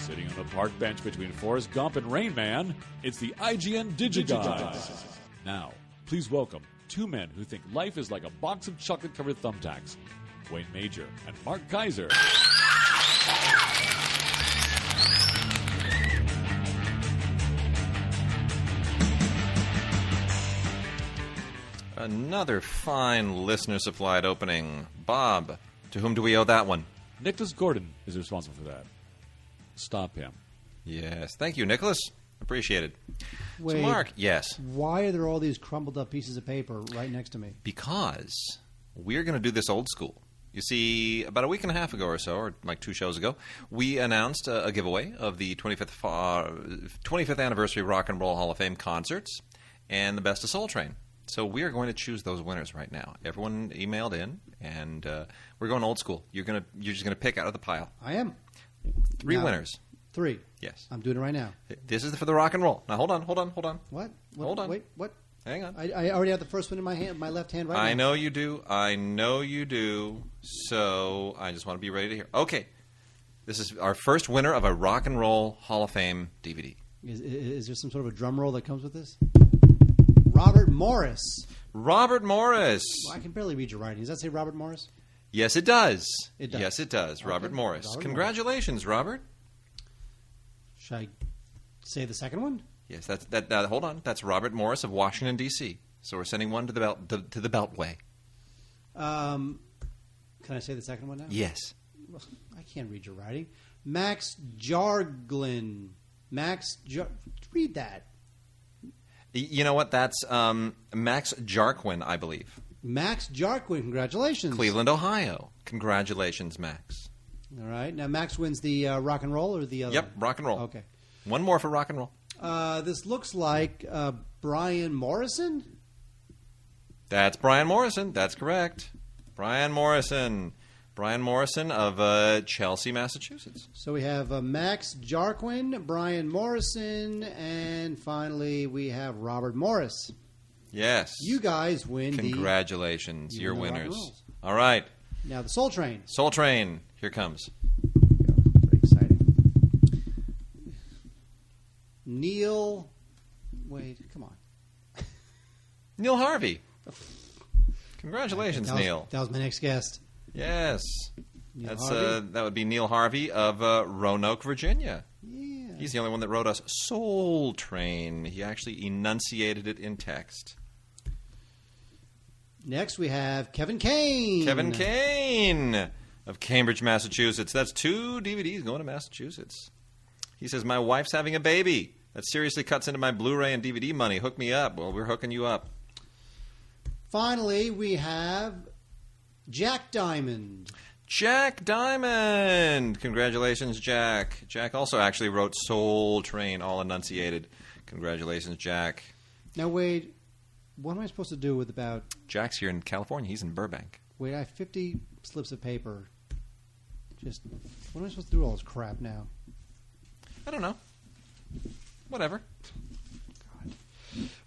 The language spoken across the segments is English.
Sitting on the park bench between Forrest Gump and Rain Man, it's the IGN Digigods. Now, please welcome two men who think life is like a box of chocolate-covered thumbtacks, Wayne Major and Mark Kaiser. Another fine listener-supplied opening. Bob, to whom do we owe that one? Nicholas Gordon is responsible for that. Stop him. Yes, thank you, Nicholas. Appreciate it. Wait, so, Mark, yes. Why are there all these crumpled up pieces of paper right next to me? Because we're going to do this old school. You see, about a week and a half ago or so, or like 2 shows ago, we announced a giveaway of the 25th anniversary Rock and Roll Hall of Fame concerts and the Best of Soul Train. So we are going to choose those winners right now. Everyone emailed in, and we're going old school. You're just going to pick out of the pile. I am. 3 winners. 3. Yes. I'm doing it right now. This is for the rock and roll. Now, hold on. What? Hold on. Wait, what? Hang on. I already have the first one in my hand, my left hand right now. I know you do. So I just want to be ready to hear. Okay. This is our first winner of a Rock and Roll Hall of Fame DVD. Is there some sort of a drum roll that comes with this? Robert Morris. Robert Morris. Well, I can barely read your writing. Does that say Robert Morris? Yes, it does. It does. Yes, it does. Okay. Robert Morris. Robert Congratulations, Robert. Should I say the second one? Yes, hold on. That's Robert Morris of Washington, D.C. So we're sending one to the Beltway. Can I say the second one now? Yes. Well, I can't read your writing. Max Jarglin. Read that. You know what? That's Max Jarquin, I believe. Max Jarquin, congratulations. Cleveland, Ohio. Congratulations, Max. All right. Now, Max wins the rock and roll or the other? Yep, rock and roll. Okay. One more for rock and roll. This looks like Brian Morrison. That's Brian Morrison. That's correct. Brian Morrison of Chelsea, Massachusetts. So we have Max Jarquin, Brian Morrison, and finally we have Robert Morris. Yes. You guys win. Congratulations. You're the rock and winners. rolls. All right. Now the Soul Train. Soul Train. Here comes. Pretty exciting. Neil. Wait, come on. Neil Harvey. Congratulations, Neil. That was my next guest. Yes. Neil Harvey? That would be Neil Harvey of Roanoke, Virginia. Yeah. He's the only one that wrote us Soul Train. He actually enunciated it in text. Next we have Kevin Kane. Kevin Kane of Cambridge, Massachusetts. That's 2 DVDs going to Massachusetts. He says, my wife's having a baby. That seriously cuts into my Blu-ray and DVD money. Hook me up. Well, we're hooking you up. Finally, we have Jack Diamond. Jack Diamond. Congratulations, Jack. Jack also actually wrote Soul Train, all enunciated. Congratulations, Jack. Now, Wade, what am I supposed to do with about... Jack's here in California. He's in Burbank. Wait, I have 50 slips of paper. Just, what am I supposed to do with all this crap now? I don't know. Whatever. God.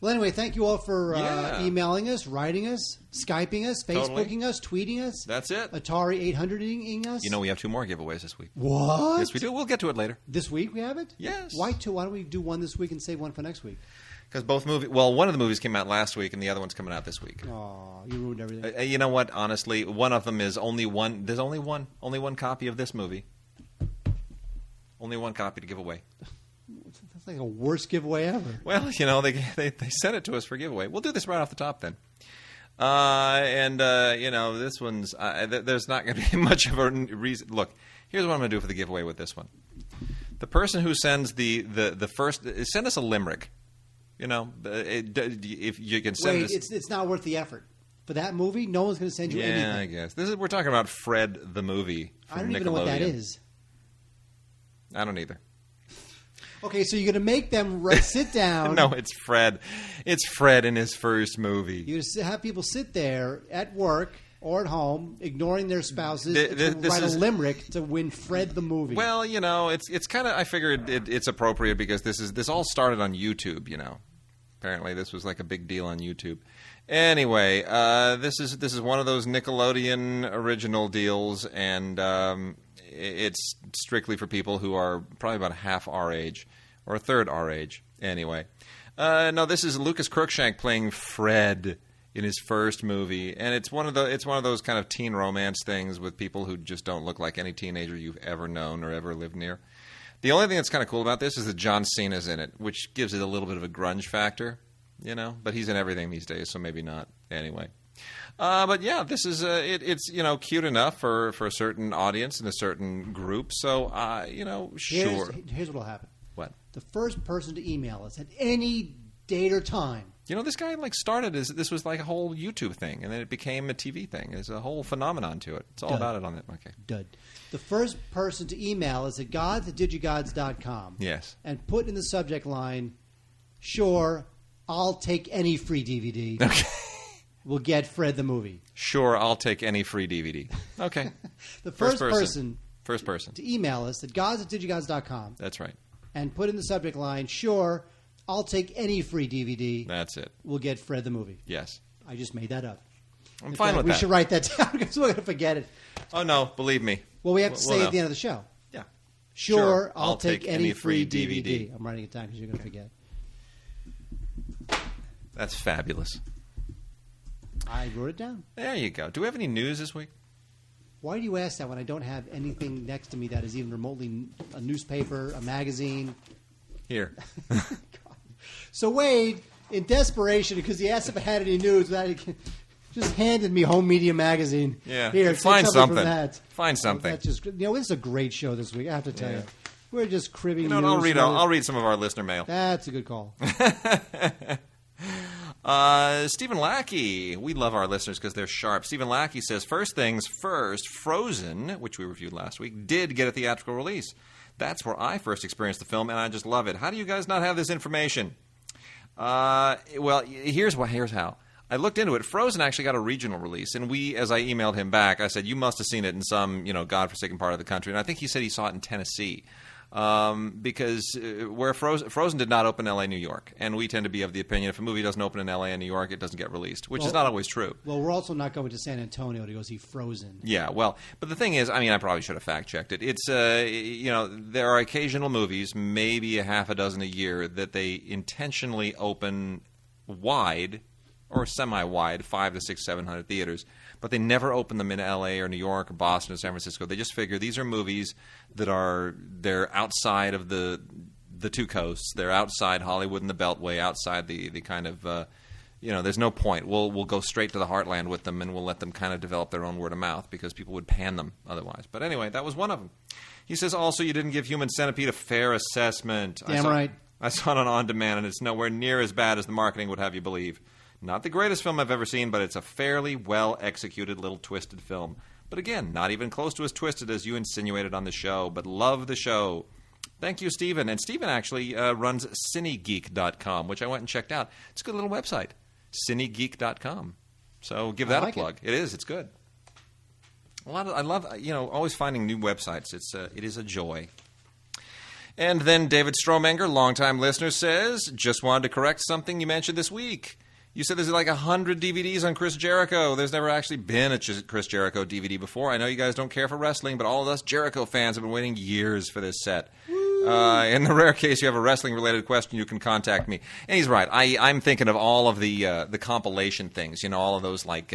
Well, anyway, thank you all for emailing us, writing us, Skyping us, Facebooking us, tweeting us. That's it. Atari 800ing us. You know, we have 2 more giveaways this week. What? Yes, we do. We'll get to it later. This week we have it? Yes. Why 2? Why don't we do one this week and save one for next week? Because both movies... Well, one of the movies came out last week, and the other one's coming out this week. Oh, you ruined everything. You know what? Honestly, one of them is only one... There's only one copy of this movie. Only one copy to give away. That's like a worst giveaway ever. Well, you know, they sent it to us for giveaway. We'll do this right off the top then. You know, this one's... there's not going to be much of a reason... Look, here's what I'm going to do for the giveaway with this one. The person who sends the first... Send us a limerick. You know, if you can send Wait, it's not worth the effort. For that movie, no one's going to send you anything. Yeah, I guess. We're talking about Fred the movie from I don't Nickelodeon. even know what that is. I don't either. Okay, so you're going to make them sit down. No, it's Fred. It's Fred in his first movie. You're going to have people sit there at work or at home, ignoring their spouses, to write a limerick to win Fred the movie. Well, you know, it's kind of... I figured it's appropriate because this all started on YouTube, you know. Apparently, this was like a big deal on YouTube. Anyway, this is one of those Nickelodeon original deals, and it's strictly for people who are probably about half our age, or a third our age. Anyway. No, this is Lucas Cruikshank playing Fred in his first movie, and it's one of those kind of teen romance things with people who just don't look like any teenager you've ever known or ever lived near. The only thing that's kind of cool about this is that John Cena's in it, which gives it a little bit of a grunge factor, but he's in everything these days, so maybe not. Anyway. But yeah, this is it's cute enough for a certain audience and a certain group. So sure. Here's what will happen. What? The first person to email us at any date or time. This guy started this was like a whole YouTube thing, and then it became a TV thing. There's a whole phenomenon to it. It's all about it on it. Okay. Dud. The first person to email us at gods@digigods.com. Yes. And put in the subject line, "Sure, I'll take any free DVD." Okay. We'll get Fred the movie. Sure, I'll take any free DVD. Okay. The first person to email us at gods@digigods.com. That's right. And put in the subject line, "Sure, I'll take any free DVD." That's it. We'll get Fred the movie. Yes. I just made that up. I'm fine with that. We should write that down because we're going to forget it. Oh, no. Believe me. Well, we have to say at the end of the show. Yeah. Sure, I'll take any free DVD. I'm writing it down because you're going to forget. That's fabulous. I wrote it down. There you go. Do we have any news this week? Why do you ask that when I don't have anything next to me that is even remotely a newspaper, a magazine? Here. So Wade, in desperation, because he asked if I had any news, just handed me Home Media Magazine. Yeah. Here, find something. From that. Find something. That's just, this is a great show this week, I have to tell you. We're just cribbing news. I'll read some of our listener mail. That's a good call. Stephen Lackey. We love our listeners because they're sharp. Stephen Lackey says, first things first, Frozen, which we reviewed last week, did get a theatrical release. That's where I first experienced the film, and I just love it. How do you guys not have this information? Well, here's how. I looked into it. Frozen actually got a regional release, and as I emailed him back, I said, you must have seen it in some, godforsaken part of the country. And I think he said he saw it in Tennessee. Because where Frozen did not open in L.A., New York, and we tend to be of the opinion if a movie doesn't open in L.A. and New York, it doesn't get released, which is not always true. Well, we're also not going to San Antonio to go see Frozen. Yeah, well, but the thing is, I probably should have fact-checked it. It's, there are occasional movies, maybe a half a dozen a year, that they intentionally open wide or semi-wide, 500 to 600, 700 theaters, but they never open them in L.A. or New York or Boston or San Francisco. They just figure these are movies that they're outside of the two coasts. They're outside Hollywood and the Beltway, outside the kind of, there's no point. We'll go straight to the heartland with them, and we'll let them kind of develop their own word of mouth because people would pan them otherwise. But anyway, that was one of them. He says, also, you didn't give Human Centipede a fair assessment. Damn right. I saw it on demand, and it's nowhere near as bad as the marketing would have you believe. Not the greatest film I've ever seen, but it's a fairly well-executed little twisted film. But again, not even close to as twisted as you insinuated on the show, but love the show. Thank you, Stephen. And Stephen actually runs cinegeek.com, which I went and checked out. It's a good little website, cinegeek.com. So give that a plug. It is. It's good. I love, always finding new websites. It is a joy. And then David Stromenger, longtime listener, says, just wanted to correct something you mentioned this week. You said there's like 100 DVDs on Chris Jericho. There's never actually been a Chris Jericho DVD before. I know you guys don't care for wrestling, but all of us Jericho fans have been waiting years for this set. In the rare case you have a wrestling-related question, you can contact me. And he's right. I'm thinking of all of the compilation things, all of those like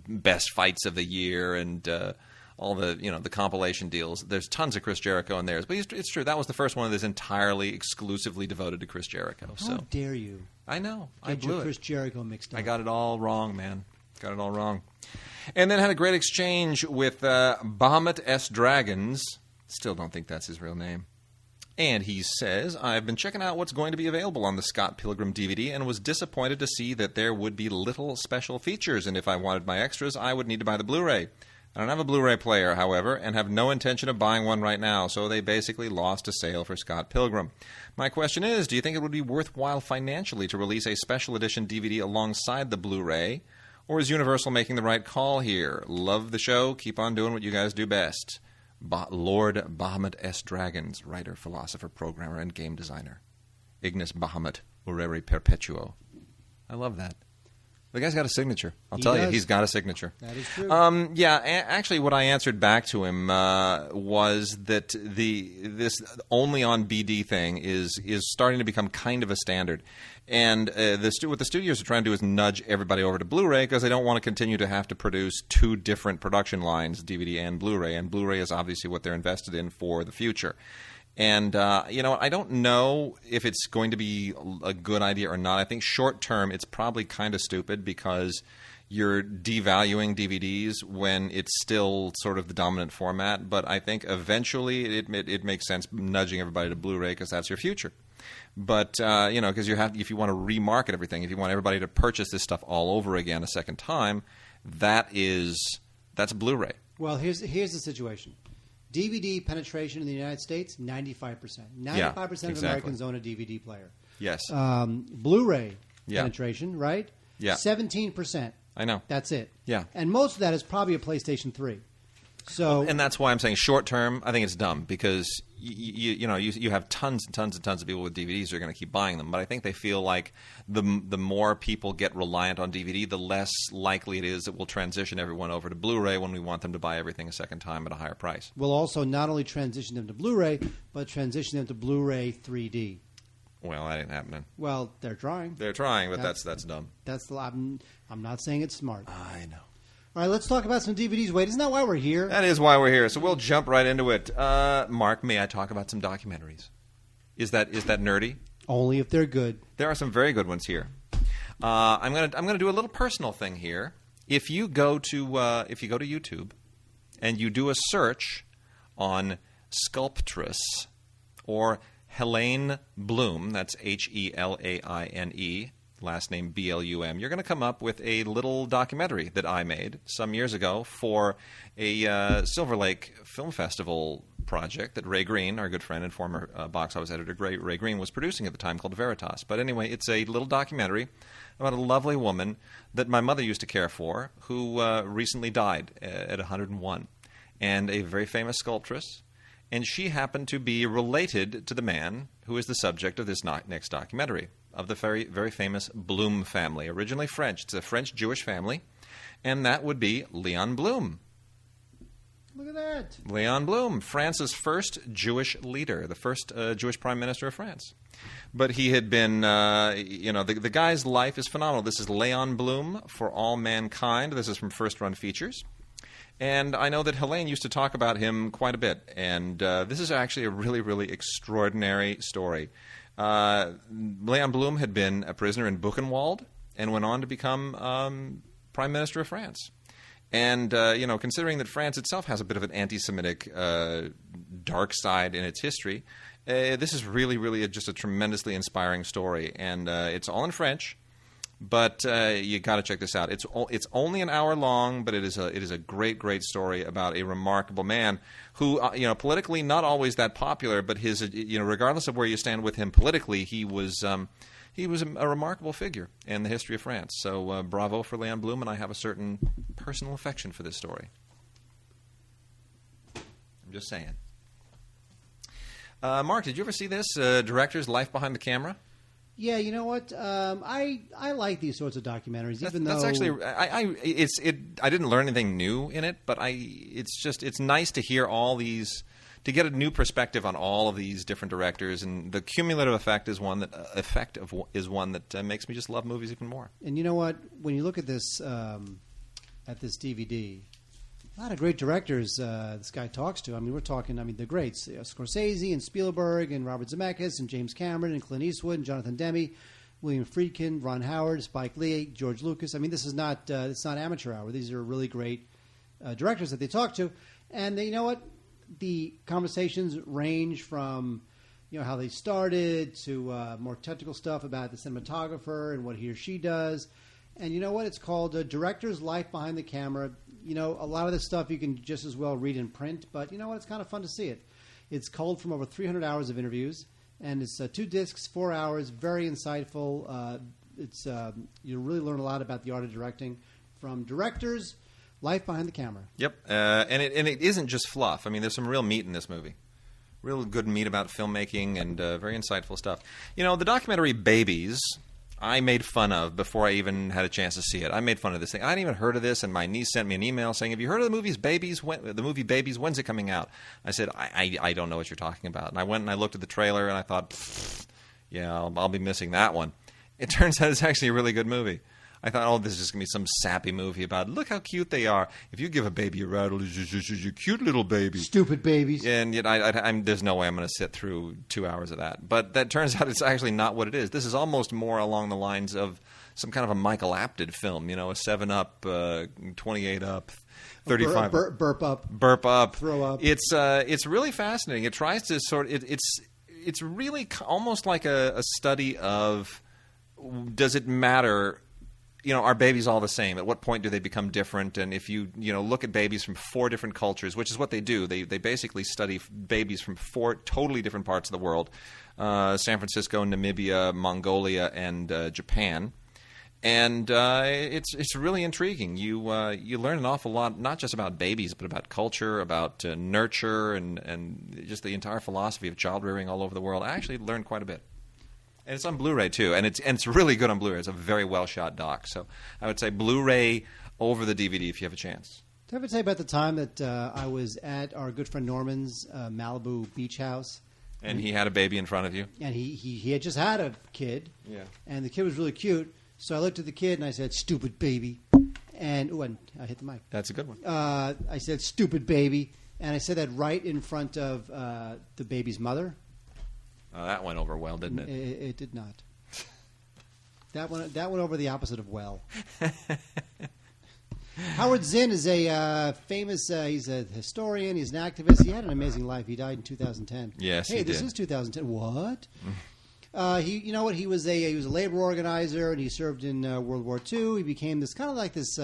best fights of the year and all the compilation deals. There's tons of Chris Jericho in theirs. But it's true. That was the first one that's entirely, exclusively devoted to Chris Jericho. How dare you? I know. I blew it. Chris Jericho mixed up. I got it all wrong, man. Got it all wrong. And then had a great exchange with Bahamut S. Dragons. Still don't think that's his real name. And he says, I've been checking out what's going to be available on the Scott Pilgrim DVD and was disappointed to see that there would be little special features. And if I wanted my extras, I would need to buy the Blu-ray. I don't have a Blu-ray player, however, and have no intention of buying one right now, so they basically lost a sale for Scott Pilgrim. My question is, do you think it would be worthwhile financially to release a special edition DVD alongside the Blu-ray, or is Universal making the right call here? Love the show. Keep on doing what you guys do best. Lord Bahamut S. Dragons, writer, philosopher, programmer, and game designer. Ignis Bahamut, Urere Perpetuo. I love that. The guy's got a signature. I'll tell you, he's got a signature. That is true. Actually, what I answered back to him was that this only on BD thing is starting to become kind of a standard. And what the studios are trying to do is nudge everybody over to Blu-ray because they don't want to continue to have to produce two different production lines, DVD and Blu-ray. And Blu-ray is obviously what they're invested in for the future. And, I don't know if it's going to be a good idea or not. I think short term it's probably kind of stupid because you're devaluing DVDs when it's still sort of the dominant format. But I think eventually it makes sense nudging everybody to Blu-ray because that's your future. But, because if you want to remarket everything, if you want everybody to purchase this stuff all over again a second time, that's Blu-ray. Well, here's the situation. DVD penetration in the United States, 95%. 95% of Americans own a DVD player. Yes. Blu-ray penetration, right? Yeah. 17%. I know. That's it. Yeah. And most of that is probably a PlayStation 3. So, and that's why I'm saying short term, I think it's dumb because you have tons and tons and tons of people with DVDs who are going to keep buying them. But I think they feel like the more people get reliant on DVD, the less likely it is that we'll transition everyone over to Blu-ray when we want them to buy everything a second time at a higher price. We'll also not only transition them to Blu-ray, but transition them to Blu-ray 3D. Well, that ain't happening. Well, they're trying. They're trying, but that's dumb. I'm not saying it's smart. I know. All right, let's talk about some DVDs. Wait, isn't that why we're here? That is why we're here. So we'll jump right into it. Mark, may I talk about some documentaries? Is that nerdy? Only if they're good. There are some very good ones here. I'm gonna do a little personal thing here. If you go to YouTube and you do a search on Sculptress or Helene Blum, that's Helaine, last name Blum, you're going to come up with a little documentary that I made some years ago for a Silver Lake Film Festival project that Ray Green, our good friend and former box office editor Ray Green, was producing at the time, called Veritas. But anyway, it's a little documentary about a lovely woman that my mother used to care for who recently died at 101, and a very famous sculptress. And she happened to be related to the man who is the subject of this next documentary, of the very, very famous Blum family, originally French. It's a French Jewish family, and that would be Leon Blum. Look at that. Leon Blum, France's first Jewish leader, the first Jewish prime minister of France. But he had been, the guy's life is phenomenal. This is Leon Blum, For All Mankind. This is from First Run Features. And I know that Helene used to talk about him quite a bit. And this is actually a really, really extraordinary story. Leon Blum had been a prisoner in Buchenwald and went on to become Prime Minister of France. And, considering that France itself has a bit of an anti-Semitic dark side in its history, this is really, really just a tremendously inspiring story. And it's all in French. But you got to check this out. It's only an hour long, but it is a great, great story about a remarkable man who, politically not always that popular, but his, regardless of where you stand with him politically, he was a remarkable figure in the history of France. So bravo for Leon Blum, and I have a certain personal affection for this story. I'm just saying. Mark, did you ever see this director's Life Behind the Camera? Yeah, you know what? I like these sorts of documentaries, even though that's actually I didn't learn anything new in it, but it's nice to hear all these, to get a new perspective on all of these different directors, and the cumulative effect is one that makes me just love movies even more. And you know what? When you look at this DVD, a lot of great directors this guy talks to. I mean, we're talking, the greats. Scorsese and Spielberg and Robert Zemeckis and James Cameron and Clint Eastwood and Jonathan Demme, William Friedkin, Ron Howard, Spike Lee, George Lucas. This is not it's not amateur hour. These are really great directors that they talk to. And you know what? The conversations range from how they started to more technical stuff about the cinematographer and what he or she does. And you know what? It's called Director's Life Behind the Camera. A lot of this stuff you can just as well read in print, but you know what? It's kind of fun to see it. It's culled from over 300 hours of interviews, and it's 2 discs, 4 hours, very insightful. You really learn a lot about the art of directing from directors, Life Behind the Camera. Yep, and it isn't just fluff. There's some real meat in this movie. Real good meat about filmmaking and very insightful stuff. The documentary Babies I made fun of before I even had a chance to see it. I made fun of this thing. I hadn't even heard of this, and my niece sent me an email saying, "Have you heard of the movie Babies? When's it coming out?" I said, I don't know what you're talking about. And I went and I looked at the trailer, and I thought, yeah, I'll be missing that one. It turns out it's actually a really good movie. I thought, oh, this is just going to be some sappy movie about, look how cute they are. If you give a baby a rattle, it's just a cute little baby. Stupid babies. And yet there's no way I'm going to sit through 2 hours of that. But that turns out it's actually not what it is. This is almost more along the lines of some kind of a Michael Apted film, a 7-Up, 28 Up, 35 burp up. Burp Up. Throw up. It's really fascinating. It tries to it's really almost like a study of, does it matter? Are babies all the same? At what point do they become different? And if you look at babies from 4 different cultures, which is what they do, they basically study babies from 4 totally different parts of the world: San Francisco, Namibia, Mongolia, and Japan. And it's really intriguing. You learn an awful lot, not just about babies, but about culture, about nurture, and just the entire philosophy of child rearing all over the world. I actually learned quite a bit. And it's on Blu-ray too, and it's really good on Blu-ray. It's a very well shot doc. So I would say Blu-ray over the DVD if you have a chance. Did I ever tell you about the time that I was at our good friend Norman's Malibu beach house? And he had a baby in front of you? And he had just had a kid. Yeah. And the kid was really cute. So I looked at the kid and I said, "Stupid baby." And I hit the mic. That's a good one. I said, "Stupid baby." And I said that right in front of the baby's mother. That went over well, didn't it? It did not. That went over the opposite of well. Howard Zinn is a famous. He's a historian. He's an activist. He had an amazing life. He died in 2010. Yes, hey, he this did. is 2010. What? You know what? He was a labor organizer, and he served in World War II. He became this kind of like this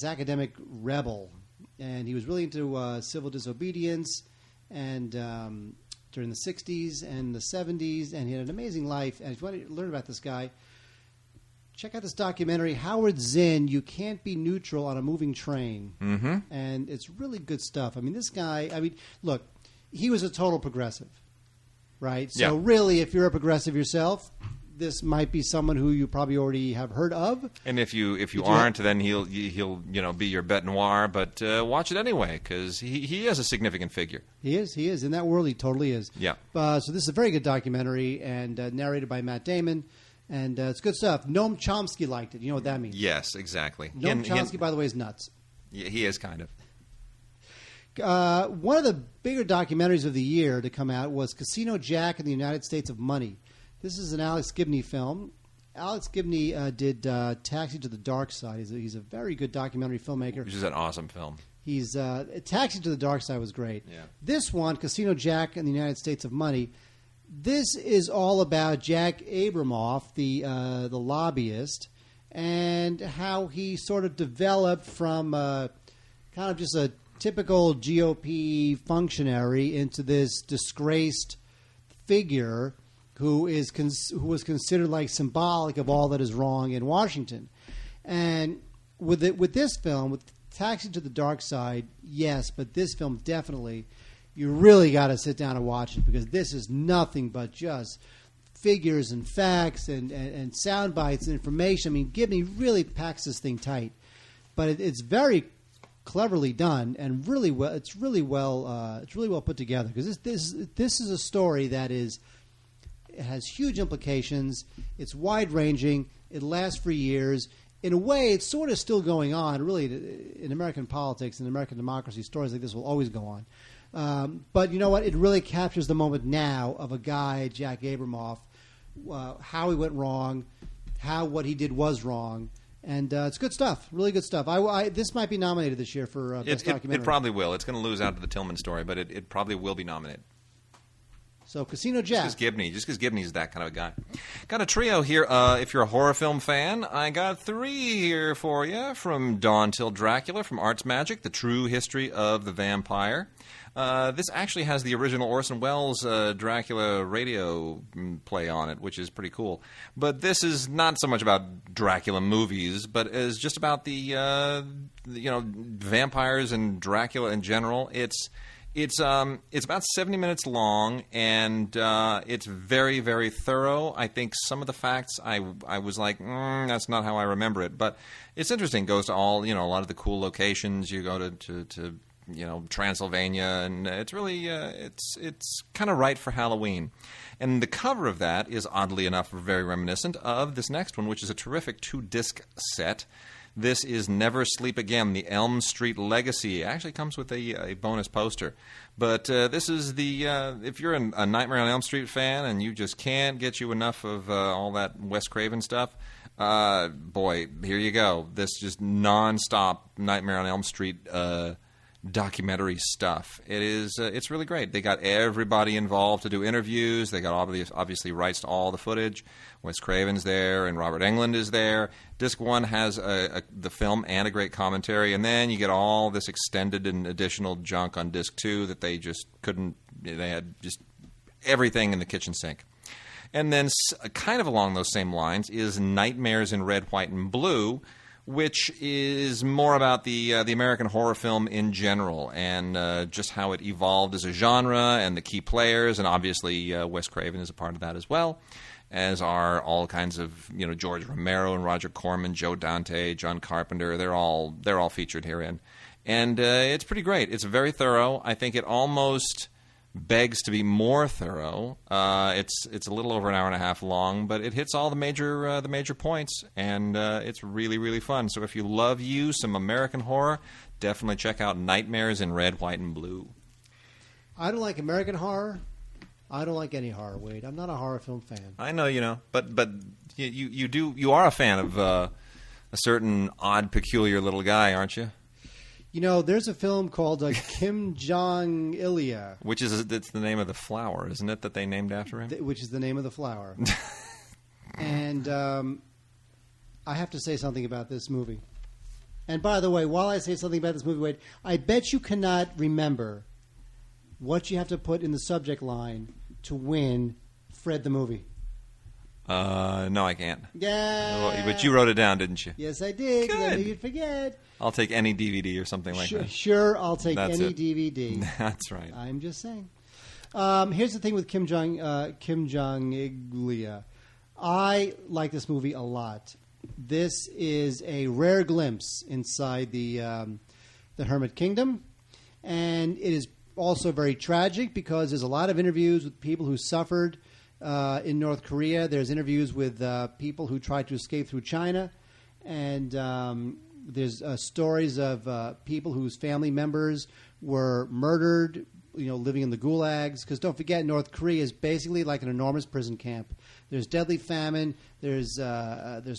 academic rebel, and he was really into civil disobedience and. During the 60s and the 70s, and he had an amazing life. And if you want to learn about this guy, check out this documentary, Howard Zinn, You Can't Be Neutral on a Moving Train. Mm-hmm. And it's really good stuff. I mean, this guy, look, he was a total progressive, right? So really, if you're a progressive yourself, this might be someone who you probably already have heard of. And if you aren't, then he'll be your bête noire. But watch it anyway, because he is a significant figure. He is in that world. He totally is. Yeah. So this is a very good documentary and narrated by Matt Damon, and it's good stuff. Noam Chomsky liked it. You know what that means? Yes, exactly. Noam Chomsky, by the way, is nuts. Yeah, he is kind of. One of the bigger documentaries of the year to come out was Casino Jack and the United States of Money. This is an Alex Gibney film. Alex Gibney did Taxi to the Dark Side. He's a very good documentary filmmaker. Which is an awesome film. He's Taxi to the Dark Side was great. Yeah. This one, Casino Jack and the United States of Money, this is all about Jack Abramoff, the lobbyist, and how he sort of developed from kind of just a typical GOP functionary into this disgraced figure who was considered like symbolic of all that is wrong in Washington. And with this film, with Taxi to the Dark Side, yes, but this film definitely, you really got to sit down and watch it, because this is nothing but just figures and facts and sound bites and information. I mean, Gibney really packs this thing tight, but it's very cleverly done and really well. It's really well put together, because this is a story that is. It has huge implications. It's wide-ranging. It lasts for years. In a way, it's sort of still going on. Really, in American politics and American democracy, stories like this will always go on. But you know what? It really captures the moment now of a guy, Jack Abramoff, how he went wrong, how what he did was wrong. And it's good stuff. Really good stuff. This might be nominated this year for Best Documentary. It probably will. It's going to lose out to the Tillman story, but it probably will be nominated. So Casino Jack. Just because Gibney's that kind of a guy. Got a trio here. If you're a horror film fan, I got 3 here for you. From Dawn Till Dracula, from Arts Magic, The True History of the Vampire. This actually has the original Orson Welles Dracula radio play on it, which is pretty cool. But this is not so much about Dracula movies, but is just about the vampires and Dracula in general. It's about 70 minutes long, and it's very, very thorough. I think some of the facts I was like, that's not how I remember it. But it's interesting. It goes to all, a lot of the cool locations. You go to Transylvania, and it's really it's kind of right for Halloween. And the cover of that is oddly enough very reminiscent of this next one, which is a terrific 2-disc set. This is Never Sleep Again, the Elm Street Legacy. It actually comes with a bonus poster. But this is the, if you're a Nightmare on Elm Street fan and you just can't get you enough of all that Wes Craven stuff, boy, here you go. This just nonstop Nightmare on Elm Street documentary stuff. It's really great. They got everybody involved to do interviews. They got obviously rights to all the footage. Wes Craven's there and Robert Englund is there. Disc 1 has the film and a great commentary, and then you get all this extended and additional junk on Disc 2 that they just couldn't. They had just everything in the kitchen sink. And then kind of along those same lines is Nightmares in Red, White, and Blue, which is more about the American horror film in general and just how it evolved as a genre and the key players. And obviously Wes Craven is a part of that as well, as are all kinds of, George Romero and Roger Corman, Joe Dante, John Carpenter. They're all featured herein. And it's pretty great. It's very thorough. I think it almost begs to be more thorough. It's a little over an hour and a half long, but it hits all the major points, and it's really, really fun. So if you love some American horror, definitely check out Nightmares in Red, White, and Blue. I don't like American horror. I don't like any horror, Wade. I'm not a horror film fan. I know, but you are a fan of a certain odd, peculiar little guy, aren't you? There's a film called Kim Jong-ilia. Which is it's the name of the flower, isn't it, that they named after him? Which is the name of the flower. And I have to say something about this movie. And by the way, while I say something about this movie, Wade, I bet you cannot remember what you have to put in the subject line to win Fred the Movie. No, I can't. Yeah. But you wrote it down, didn't you? Yes, I did. Good. I knew you'd forget. I'll take any DVD or something like that. Sure, I'll take That's any it. DVD. That's right. I'm just saying. Here's the thing with Kim Jong-ilia. I like this movie a lot. This is a rare glimpse inside the Hermit Kingdom, and it is also very tragic because there's a lot of interviews with people who suffered in North Korea. There's interviews with people who tried to escape through China, and there's stories of people whose family members were murdered, living in the gulags. Because don't forget, North Korea is basically like an enormous prison camp. There's deadly famine. There's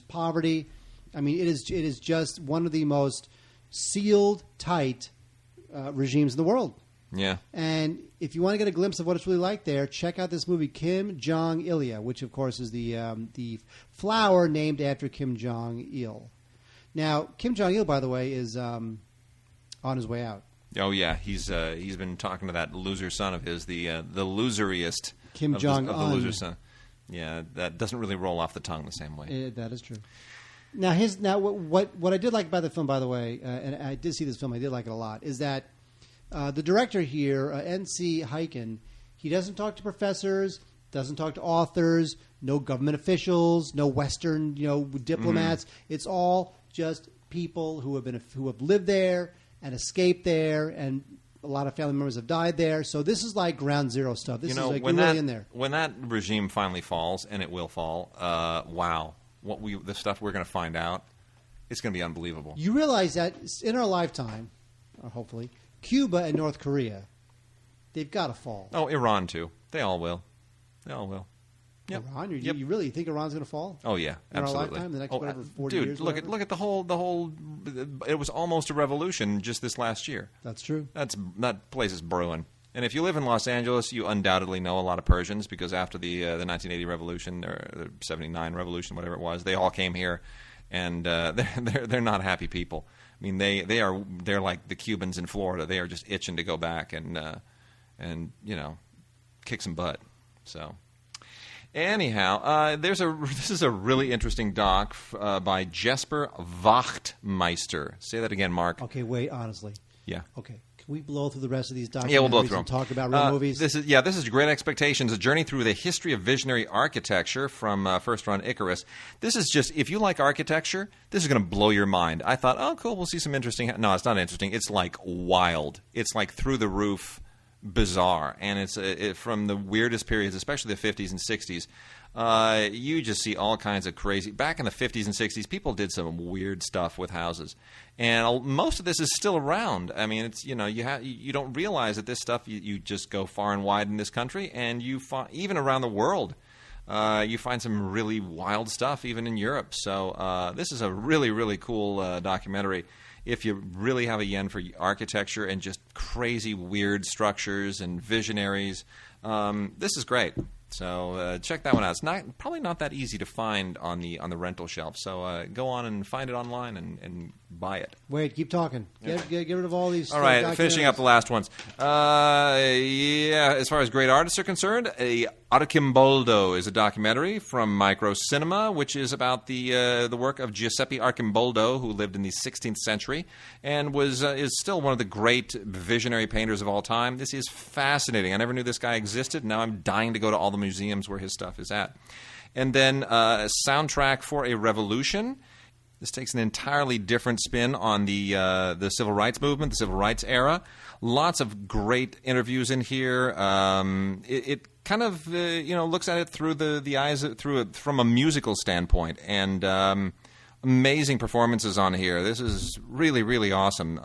poverty. I mean, it is just one of the most sealed, tight regimes in the world. Yeah. And if you want to get a glimpse of what it's really like there, check out this movie, Kim Jong-ilia, which, of course, is the flower named after Kim Jong-il. Now, Kim Jong-il, by the way, is on his way out. Oh yeah, he's been talking to that loser son of his, the loseriest Kim Jong-un. of the loser son. Yeah, that doesn't really roll off the tongue the same way. That is true. Now, what I did like about the film, by the way, and I did see this film, I did like it a lot, is that the director here, N.C. Hyken, he doesn't talk to professors, doesn't talk to authors, no government officials, no Western, diplomats. Mm-hmm. It's all just people who have lived there and escaped there, and a lot of family members have died there. So this is like ground zero stuff. This is like you're really in there. When that regime finally falls, and it will fall, wow, the stuff we're going to find out, it's going to be unbelievable. You realize that in our lifetime, or hopefully, Cuba and North Korea, they've got to fall. Oh, Iran too. They all will. They all will. Yep. Iran? Yep. You really think Iran's going to fall? Oh yeah, absolutely. In our lifetime, the next 40 dude, years. Look at the whole. It was almost a revolution just this last year. That's true. That place is brewing. And if you live in Los Angeles, you undoubtedly know a lot of Persians because after the 1980 revolution or the 79 revolution, whatever it was, they all came here, and they're not happy people. I mean, they're like the Cubans in Florida. They are just itching to go back and kick some butt. So. Anyhow, this is a really interesting doc by Jesper Wachtmeister. Say that again, Mark. Okay, wait, honestly. Yeah. Okay. Can we blow through the rest of these documentaries Yeah, we'll blow through them. and talk about real movies? This is Great Expectations, a journey through the history of visionary architecture from First Run Icarus. This is just, if you like architecture, this is going to blow your mind. I thought, oh, cool, we'll see some interesting... No, it's not interesting. It's like wild. It's like through the roof bizarre. And it's from the weirdest periods, especially the 50s and 60s. You just see all kinds of crazy... Back in the 50s and 60s, people did some weird stuff with houses. And most of this is still around. I mean, it's you don't realize that this stuff, you just go far and wide in this country, and you find, even around the world, you find some really wild stuff, even in Europe. So this is a really, really cool documentary. If you really have a yen for architecture and just crazy, weird structures and visionaries, this is great. So check that one out. It's probably not that easy to find on the rental shelf. So go on and find it online and buy it. Wait, keep talking. Get rid of all these. All right, finishing up the last ones. As far as great artists are concerned, Archimboldo is a documentary from Micro Cinema, which is about the work of Giuseppe Archimboldo, who lived in the 16th century and is still one of the great visionary painters of all time. This is fascinating. I never knew this guy existed. Now I'm dying to go to all the museums where his stuff is at. And then Soundtrack for a Revolution. This takes an entirely different spin on the civil rights movement, the civil rights era. Lots of great interviews in here. It kind of looks at it through the eyes from a musical standpoint, and amazing performances on here. This is really, really awesome.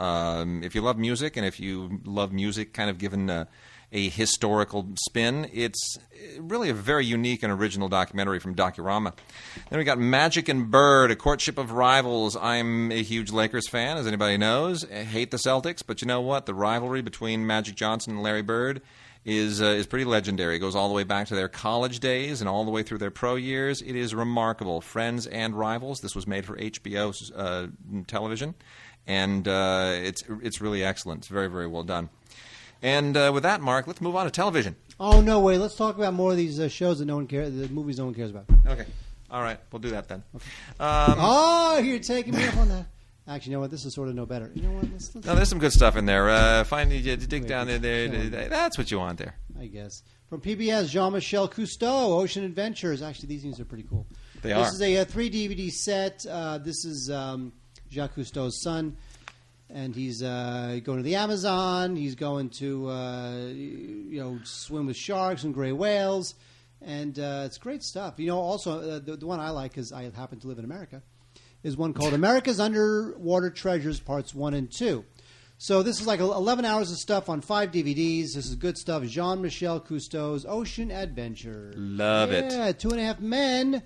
If you love music, and if you love music kind of given a historical spin, it's really a very unique and original documentary from Docurama. Then we got Magic and Bird, A Courtship of Rivals. I'm a huge Lakers fan, as anybody knows. I hate the Celtics, but you know what? The rivalry between Magic Johnson and Larry Bird is pretty legendary. It goes all the way back to their college days and all the way through their pro years. It is remarkable. Friends and Rivals. This was made for HBO's television, and it's really excellent. It's very, very well done. And with that, Mark, let's move on to television. Oh, no way. Let's talk about more of these shows that no one cares, the movies no one cares about. Okay. All right. We'll do that then. Okay. You're taking me up on that. Actually, you know what? This is sort of no better. You know what? Let's no, there's some good stuff in there. Dig down there. That's what you want there. I guess. From PBS, Jean-Michel Cousteau, Ocean Adventures. Actually, these things are pretty cool. They are. This is a 3-DVD set. This is Jacques Cousteau's son. And he's going to the Amazon. He's going to, swim with sharks and gray whales. And it's great stuff. Also, the one I like, because I happen to live in America, is one called America's Underwater Treasures Parts 1 and 2. So this is like 11 hours of stuff on 5 DVDs. This is good stuff. Jean-Michel Cousteau's Ocean Adventure. Love it. Yeah, 2.5 Men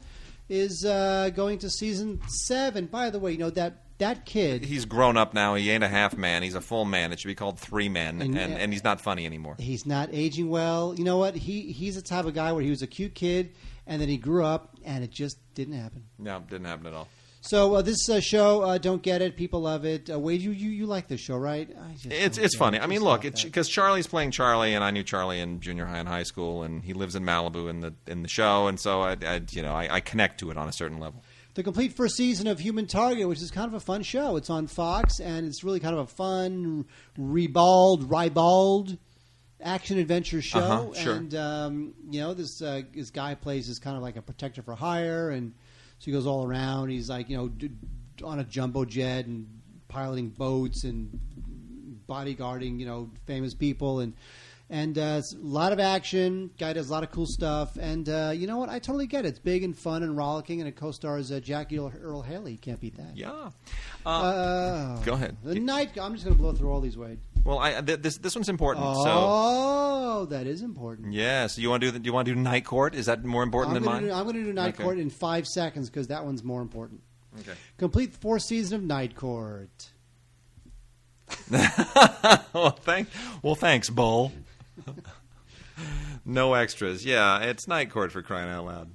is going to season 7. By the way, that kid... He's grown up now. He ain't a half man. He's a full man. It should be called 3 Men, and he's not funny anymore. He's not aging well. You know what? He's the type of guy where he was a cute kid, and then he grew up, and it just didn't happen. No, it didn't happen at all. So this show, don't get it. People love it. Wade, you like this show, right? It's funny. I mean, look, because Charlie's playing Charlie, and I knew Charlie in junior high and high school, and he lives in Malibu in the show, and so I connect to it on a certain level. The complete first season of Human Target, which is kind of a fun show. It's on Fox, and it's really kind of a fun, ribald action adventure show. Sure. And this guy plays as kind of like a protector for hire, and so he goes all around. He's like on a jumbo jet and piloting boats and bodyguarding famous people, and it's a lot of action. Guy does a lot of cool stuff, and you know what? I totally get it. It's big and fun and rollicking, and it co-stars Jackie Earle Haley. Can't beat that. Yeah. Go ahead. I'm just going to blow through all these, Wade. Well, this one's important. Oh, that is important. Yeah. So you want to do Night Court? Is that more important than mine? I'm going to do Night Court in 5 seconds because that one's more important. Okay. Complete 4th season of Night Court. Well, thanks, Bull. No extras. Yeah, it's Night Court, for crying out loud.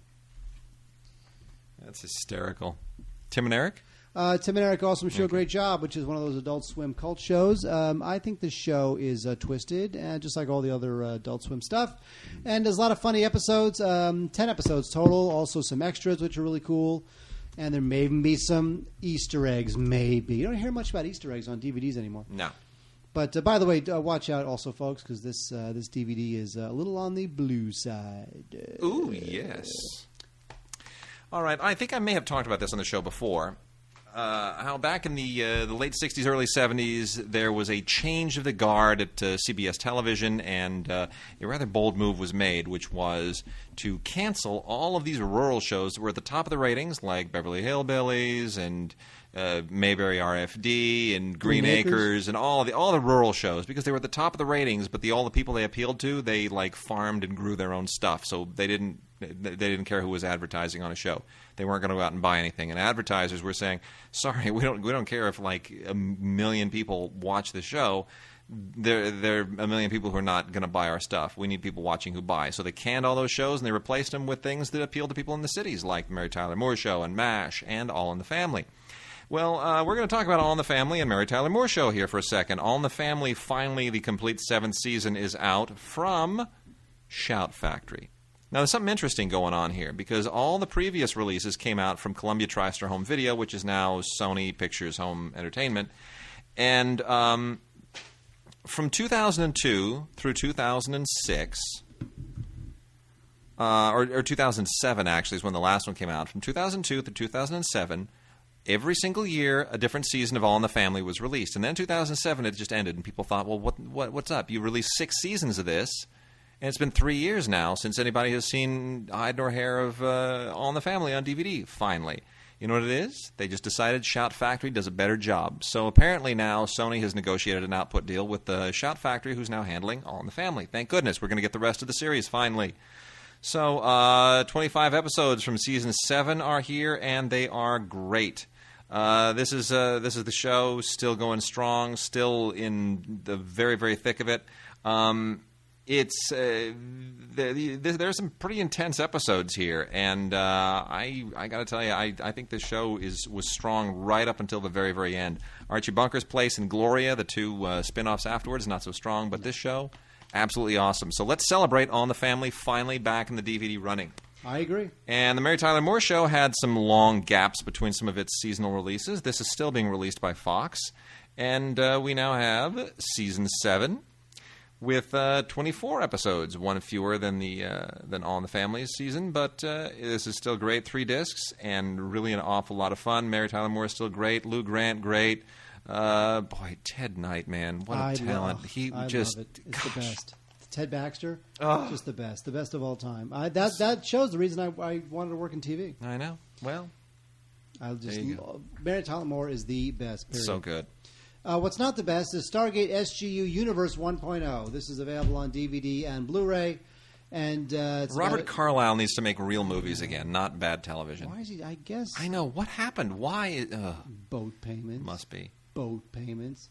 That's hysterical. Tim and Eric? Tim and Eric Awesome Show, Great Job, which is one of those Adult Swim cult shows. I think this show is twisted, just like all the other Adult Swim stuff. And there's a lot of funny episodes, 10 episodes total, also some extras, which are really cool. And there may even be some Easter eggs, maybe. You don't hear much about Easter eggs on DVDs anymore. No. But by the way, watch out also, folks, because this DVD is a little on the blue side. Ooh, yes. All right. I think I may have talked about this on the show before. How back in the late 60s, early 70s, there was a change of the guard at CBS television, and a rather bold move was made, which was to cancel all of these rural shows that were at the top of the ratings, like Beverly Hillbillies and Mayberry RFD and Green Acres and all the rural shows, because they were at the top of the ratings, but all the people they appealed to, they like farmed and grew their own stuff, so they didn't care who was advertising on a show. They weren't going to go out and buy anything, and advertisers were saying, "Sorry, we don't care if like 1 million people watch the show. There are 1 million people who are not going to buy our stuff. We need people watching who buy." So they canned all those shows and they replaced them with things that appeal to people in the cities, like the Mary Tyler Moore Show and MASH and All in the Family. Well, we're going to talk about All in the Family and Mary Tyler Moore Show here for a second. All in the Family, finally, the complete 7th season is out from Shout Factory. Now, there's something interesting going on here, because all the previous releases came out from Columbia TriStar Home Video, which is now Sony Pictures Home Entertainment. And from 2002 through 2006, or 2007, actually, is when the last one came out. From 2002 through 2007, every single year, a different season of All in the Family was released. And then in 2007, it just ended, and people thought, well, what's up? You released 6 seasons of this, and it's been 3 years now since anybody has seen hide nor hair of All in the Family on DVD, finally. You know what it is? They just decided Shout Factory does a better job. So apparently now Sony has negotiated an output deal with Shout Factory, who's now handling All in the Family. Thank goodness. We're going to get the rest of the series, finally. So 25 episodes from Season 7 are here, and they are great. This is the show, still going strong, still in the very, very thick of it. There's some pretty intense episodes here, and I got to tell you, I think this show was strong right up until the very, very end. Archie Bunker's Place and Gloria, the 2 spin-offs afterwards, not so strong, but this show, absolutely awesome. So let's celebrate All in the Family finally back in the DVD running. I agree. And the Mary Tyler Moore Show had some long gaps between some of its seasonal releases. This is still being released by Fox, and we now have Season 7. With 24 episodes, one fewer than All in the Family season, but this is still great. 3 discs and really an awful lot of fun. Mary Tyler Moore is still great. Lou Grant, great. Boy, Ted Knight, man, what a talent! I love it. It's the best. Ted Baxter, just the best of all time. That shows the reason I wanted to work in TV. I know. Well, Mary Tyler Moore is the best. Period. So good. What's not the best is Stargate SGU Universe 1.0. This is available on DVD and Blu-ray. And Robert Carlyle needs to make real movies again, not bad television. Why is he? I guess. I know. What happened? Why? Boat payments. Must be. Boat payments.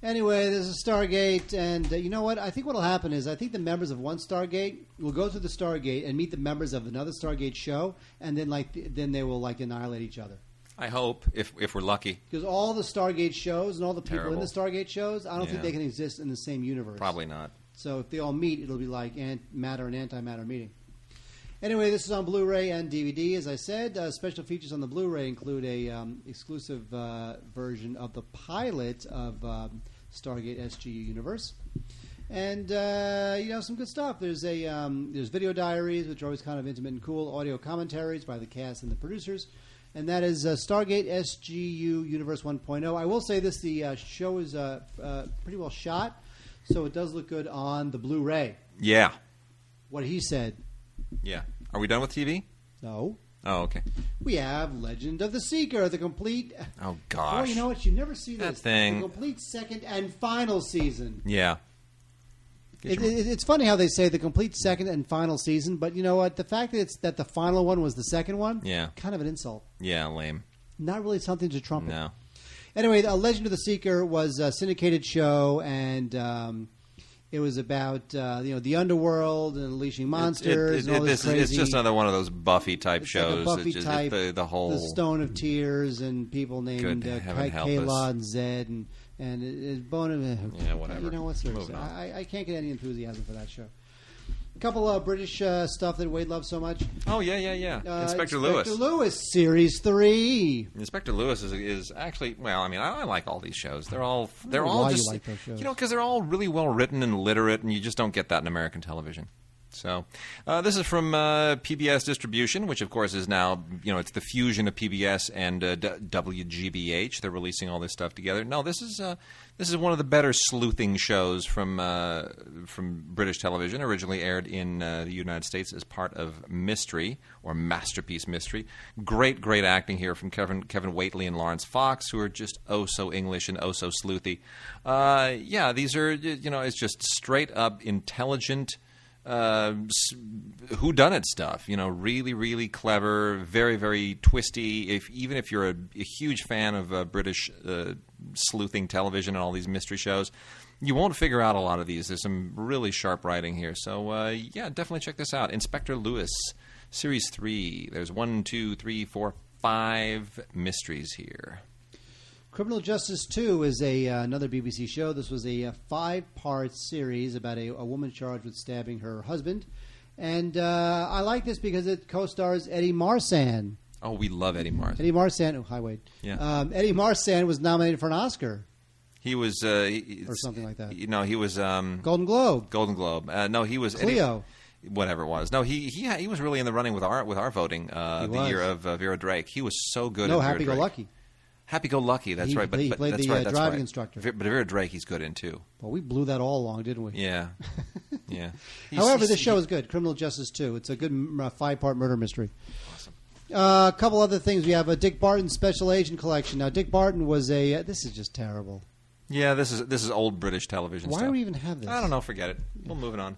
Anyway, there's a Stargate, and you know what? I think what will happen is I think the members of one Stargate will go through the Stargate and meet the members of another Stargate show, and then they will annihilate each other. I hope, if we're lucky. Because all the Stargate shows and all the people Terrible. in the Stargate shows, I don't think they can exist in the same universe. Probably not. So if they all meet, it'll be like matter and antimatter meeting. Anyway, this is on Blu-ray and DVD, as I said. Special features on the Blu-ray include a exclusive version of the pilot of Stargate SGU Universe. And, some good stuff. There's video diaries, which are always kind of intimate and cool, audio commentaries by the cast and the producers. And that is Stargate SGU Universe 1.0. I will say this, the show is pretty well shot, so it does look good on the Blu-ray. Yeah. What he said. Yeah. Are we done with TV? No. Oh, okay. We have Legend of the Seeker, the complete... Oh, gosh. Boy, you know what? You never see this. That thing. The complete second and final season. Yeah. It's funny how they say the complete second and final season, but you know what? The fact that the final one was the second one, kind of an insult. Yeah, lame. Not really something to trumpet. No. Anyway, Legend of the Seeker was a syndicated show, and it was about the underworld and unleashing monsters and all this crazy... It's just another one of those Buffy-type shows. Like a Buffy-type, the whole... The Stone of Tears and people named Kayla and Zed and it's Bone. Yeah, whatever. You know what? Seriously, I can't get any enthusiasm for that show. A couple of British stuff that Wade loves so much. Oh, yeah. Inspector Lewis. Inspector Lewis, Series 3. Inspector Lewis is actually, well, I mean, I like all these shows. They're all why just, you like those shows. because they're all really well written and literate, and you just don't get that in American television. So, this is from PBS Distribution, which of course is now, it's the fusion of PBS and WGBH. They're releasing all this stuff together. No, this is one of the better sleuthing shows from British television. Originally aired in the United States as part of Mystery or Masterpiece Mystery. Great acting here from Kevin Whately and Lawrence Fox, who are just oh so English and oh so sleuthy. These are it's just straight up intelligent. Whodunit stuff, really clever, very, very twisty. Even if you're a huge fan of British sleuthing television and all these mystery shows, you won't figure out a lot of these. There's some really sharp writing here. So, definitely check this out. Inspector Lewis, Series 3. There's 1, 2, 3, 4, 5 mysteries here. Criminal Justice 2 is another BBC show. This was a 5-part series about a woman charged with stabbing her husband. And I like this because it co-stars Eddie Marsan. Oh, we love Eddie Marsan. Eddie Marsan. Oh, hi, Wade. Yeah. Eddie Marsan was nominated for an Oscar. He was... or something like that. He was... Golden Globe. Golden Globe. No, he was... Cleo. Whatever it was. No, he was really in the running with our voting the year of Vera Drake. He was so good No, at Vera Happy Go Drake. Lucky. Happy-go-lucky, that's right. But he played that's the right, that's driving right. instructor. But Vera Drake, he's good in too. Well, we blew that all along, didn't we? Yeah. However, this show is good. Criminal Justice 2. It's a good 5-part murder mystery. Awesome. A couple other things. We have a Dick Barton Special Agent Collection. Now, Dick Barton was a... this is just terrible. Yeah, this is old British television Why stuff. do we even have this? I don't know. Forget it. We'll move it on.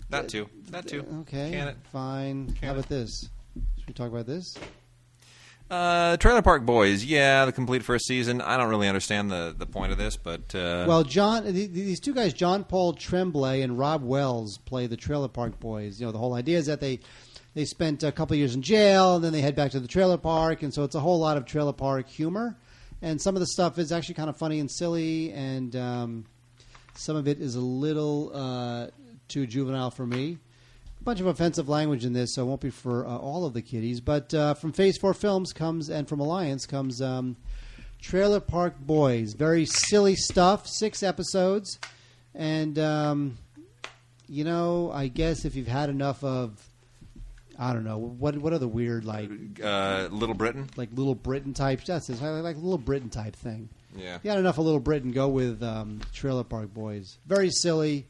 That too. Okay. Can it? Fine. How about this? Should we talk about this? Trailer Park Boys, the complete first season. I don't really understand the point of this, but... Well, these two guys, John Paul Tremblay and Rob Wells, play the Trailer Park Boys. The whole idea is that they spent a couple of years in jail, and then they head back to the trailer park, and so it's a whole lot of trailer park humor. And some of the stuff is actually kind of funny and silly, and some of it is a little too juvenile for me. A bunch of offensive language in this, so it won't be for all of the kiddies. But from Phase 4 Films and from Alliance comes Trailer Park Boys. Very silly stuff, 6 episodes. And, I guess if you've had enough of, I don't know, what are the weird, Little Britain? Like Little Britain type, like Little Britain type thing. Yeah. If you had enough of Little Britain, go with Trailer Park Boys. Very silly,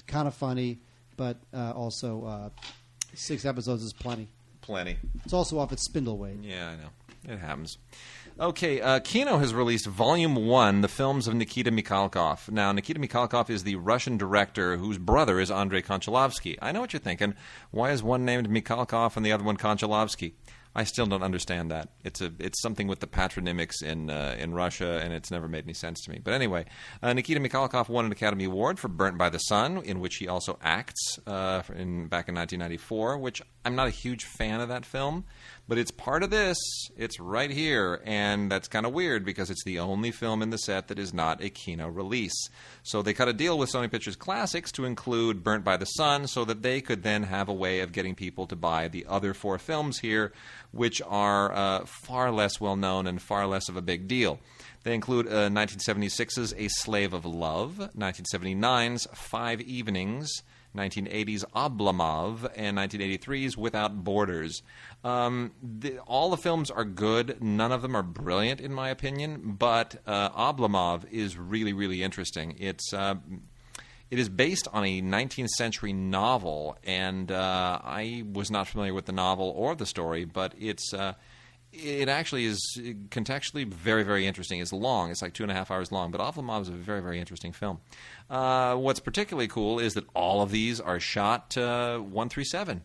kind of funny. But also, 6 episodes is plenty. Plenty. It's also off at Spindleweight. Yeah, I know. It happens. Okay, Kino has released Volume 1, The Films of Nikita Mikhalkov. Now, Nikita Mikhalkov is the Russian director whose brother is Andrei Konchalovsky. I know what you're thinking. Why is one named Mikhalkov and the other one Konchalovsky? I still don't understand that. It's something with the patronymics in Russia, and it's never made any sense to me. But anyway, Nikita Mikhalkov won an Academy Award for Burnt by the Sun, in which he also acts back in 1994, which I'm not a huge fan of that film. But it's part of this. It's right here, and that's kind of weird because it's the only film in the set that is not a Kino release. So they cut a deal with Sony Pictures Classics to include Burnt by the Sun so that they could then have a way of getting people to buy the other 4 films here, which are far less well-known and far less of a big deal. They include 1976's A Slave of Love, 1979's 5 Evenings, 1980's Oblomov, and 1983's Without Borders. All the films are good. None of them are brilliant, in my opinion, but Oblomov is really, really interesting. It is based on a 19th century novel, and I was not familiar with the novel or the story, but it actually is contextually very, very interesting. It's long. It's like 2.5 hours long. But Oblomov is a very, very interesting film. What's particularly cool is that all of these are shot 1:37.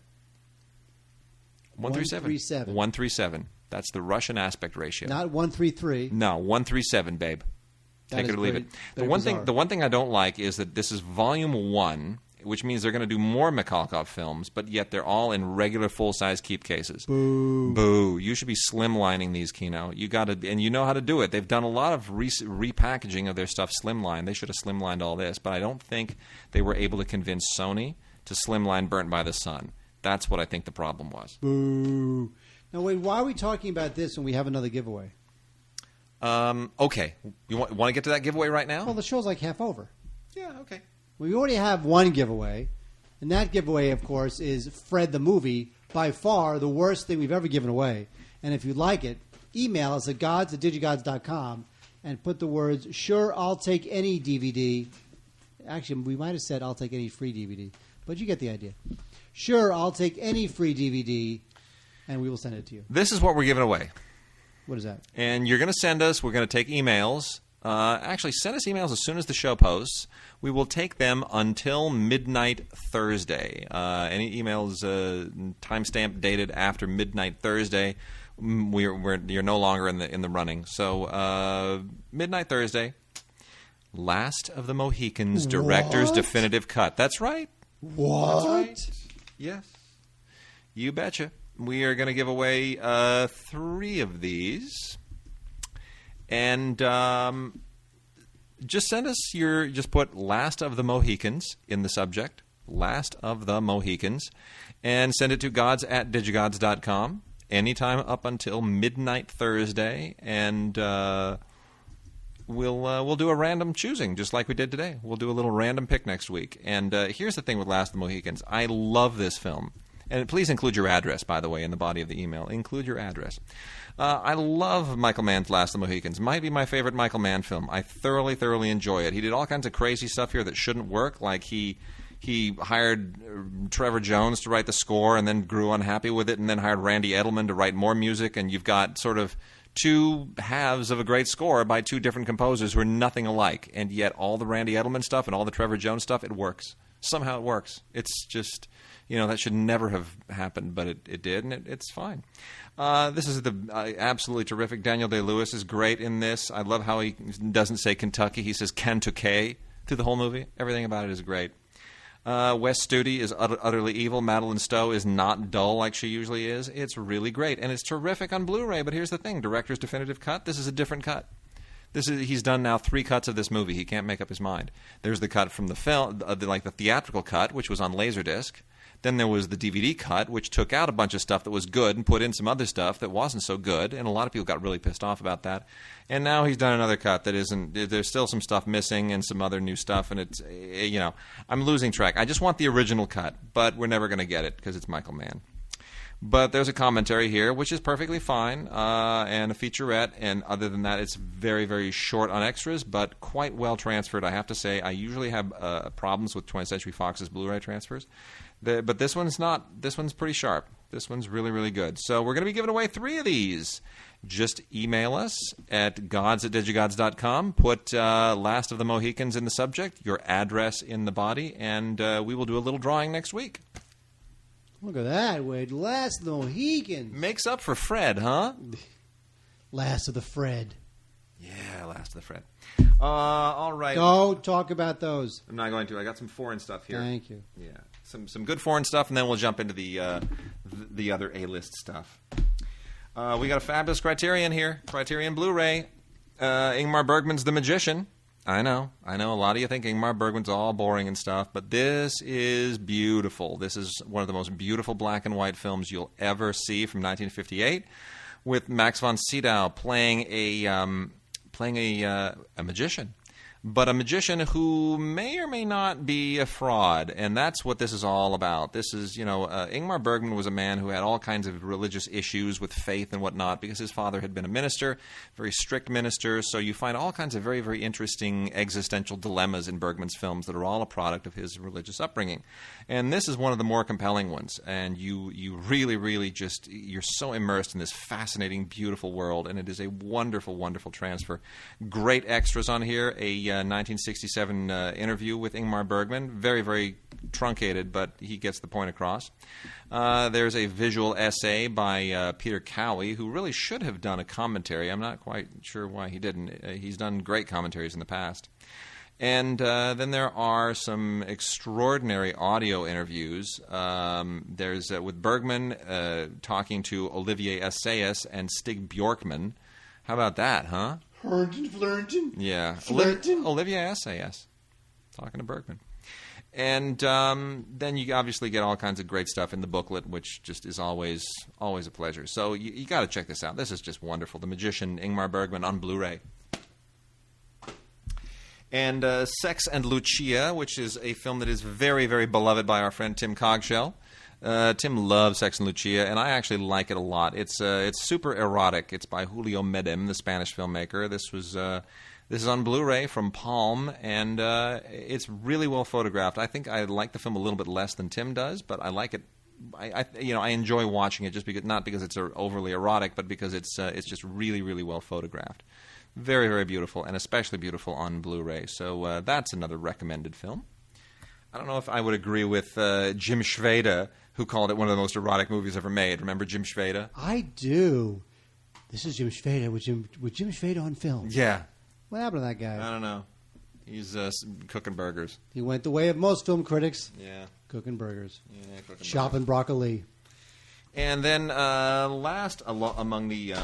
1:37. 1:37. That's the Russian aspect ratio. Not 1:33. No, 1:37, babe. Take it or leave it. The one thing I don't like is that this is Volume 1, which means they're going to do more Mikhalkov films, but yet they're all in regular full-size keep cases. Boo. Boo. You should be slimlining these, Kino. You got to, and you know how to do it. They've done a lot of repackaging of their stuff slimline. They should have slimlined all this, but I don't think they were able to convince Sony to Slimline Burnt by the Sun. That's what I think the problem was. Boo. Now, wait, why are we talking about this when we have another giveaway? Okay. You want to get to that giveaway right now? Well, the show's like half over. Yeah, okay. We already have one giveaway, and that giveaway, of course, is Fred the Movie, by far the worst thing we've ever given away. And if you'd like it, email us at gods@digigods.com and put the words, "Sure, I'll take any DVD." Actually, we might have said, "I'll take any free DVD," but you get the idea. "Sure, I'll take any free DVD," and we will send it to you. This is what we're giving away. What is that? And you're going to send us, we're going to take emails. Actually, send us emails as soon as the show posts. We will take them until midnight Thursday. Any emails timestamp dated after midnight Thursday, you're no longer in the running. So midnight Thursday, Last of the Mohicans, Director's Definitive Cut. That's right. What? That's right. Yes. You betcha. We are going to give away 3 of these. And just send us just put Last of the Mohicans in the subject, Last of the Mohicans, and send it to gods@digigods.com anytime up until midnight Thursday, and we'll do a random choosing just like we did today. We'll do a little random pick next week. And here's the thing with Last of the Mohicans. I love this film. And please include your address, by the way, in the body of the email. Include your address. I love Michael Mann's Last of the Mohicans. Might be my favorite Michael Mann film. I thoroughly, thoroughly enjoy it. He did all kinds of crazy stuff here that shouldn't work, like he hired Trevor Jones to write the score and then grew unhappy with it, and then hired Randy Edelman to write more music, and you've got sort of 2 halves of a great score by 2 different composers who are nothing alike, and yet all the Randy Edelman stuff and all the Trevor Jones stuff, it works. Somehow it works. It's just... that should never have happened, but it did, and it's fine. This is the absolutely terrific. Daniel Day-Lewis is great in this. I love how he doesn't say Kentucky. He says Kentucky through the whole movie. Everything about it is great. Wes Studi is utterly evil. Madeline Stowe is not dull like she usually is. It's really great, and it's terrific on Blu-ray, but here's the thing. Director's Definitive Cut, this is a different cut. He's done now 3 cuts of this movie. He can't make up his mind. There's the cut from the film, like the theatrical cut, which was on Laserdisc. Then there was the DVD cut, which took out a bunch of stuff that was good and put in some other stuff that wasn't so good, and a lot of people got really pissed off about that. And now he's done another cut that isn't. There's still some stuff missing and some other new stuff, and it's I'm losing track. I just want the original cut, but we're never going to get it because it's Michael Mann. But there's a commentary here, which is perfectly fine, and a featurette, and other than that, it's very, very short on extras, but quite well transferred, I have to say. I usually have problems with 20th Century Fox's Blu-ray transfers. But this one's not. This one's pretty sharp. This one's really, really good. So we're going to be giving away 3 of these. Just email us at gods@digigods.com. Put Last of the Mohicans in the subject, your address in the body, and we will do a little drawing next week. Look at that, Wade. Last of the Mohicans. Makes up for Fred, huh? Last of the Fred. Yeah, Last of the Fred. All right. Don't talk about those. I'm not going to. I got some foreign stuff here. Thank you. Yeah. Some good foreign stuff, and then we'll jump into the other A-list stuff. We got a fabulous Criterion here, Criterion Blu-ray. Ingmar Bergman's The Magician. I know. A lot of you think Ingmar Bergman's all boring and stuff, but this is beautiful. This is one of the most beautiful black and white films you'll ever see from 1958, with Max von Sydow playing a magician. But a magician who may or may not be a fraud, and that's what this is all about. This is, Ingmar Bergman was a man who had all kinds of religious issues with faith and whatnot because his father had been a minister, very strict minister, so you find all kinds of very, very interesting existential dilemmas in Bergman's films that are all a product of his religious upbringing. And this is one of the more compelling ones, and you really, really just, you're so immersed in this fascinating, beautiful world, and it is a wonderful, wonderful transfer. Great extras on here, a 1967 interview with Ingmar Bergman. Very, very truncated, but he gets the point across. There's a visual essay by Peter Cowie, who really should have done a commentary. I'm not quite sure why he didn't. He's done great commentaries in the past. And then there are some extraordinary audio interviews. There's with Bergman talking to Olivier Assayas and Stig Bjorkman. How about that, huh? Flirtin'. Yeah. Flirtin'. Olivier Assayas talking to Bergman. And then you obviously get all kinds of great stuff in the booklet, which just is always a pleasure. So you got to check this out. This is just wonderful. The Magician, Ingmar Bergman on Blu-ray. And Sex and Lucia, which is a film that is very, very beloved by our friend Tim Cogshell. Tim loves Sex and Lucia, and I actually like it a lot. It's super erotic. It's by Julio Medem, the Spanish filmmaker. This is on Blu-ray from Palm, and it's really well photographed. I think I like the film a little bit less than Tim does, but I like it. I enjoy watching it just because, not because it's overly erotic, but because it's just really, really well photographed. Very, very beautiful, and especially beautiful on Blu-ray. So that's another recommended film. I don't know if I would agree with Jim Schwede, who called it one of the most erotic movies ever made. Remember Jim Schwede? I do. This is Jim Schwede with Jim Schwede on film. Yeah. What happened to that guy? I don't know. He's cooking burgers. He went the way of most film critics. Yeah. Cooking burgers. Yeah, cooking Chopping broccoli. And then last among the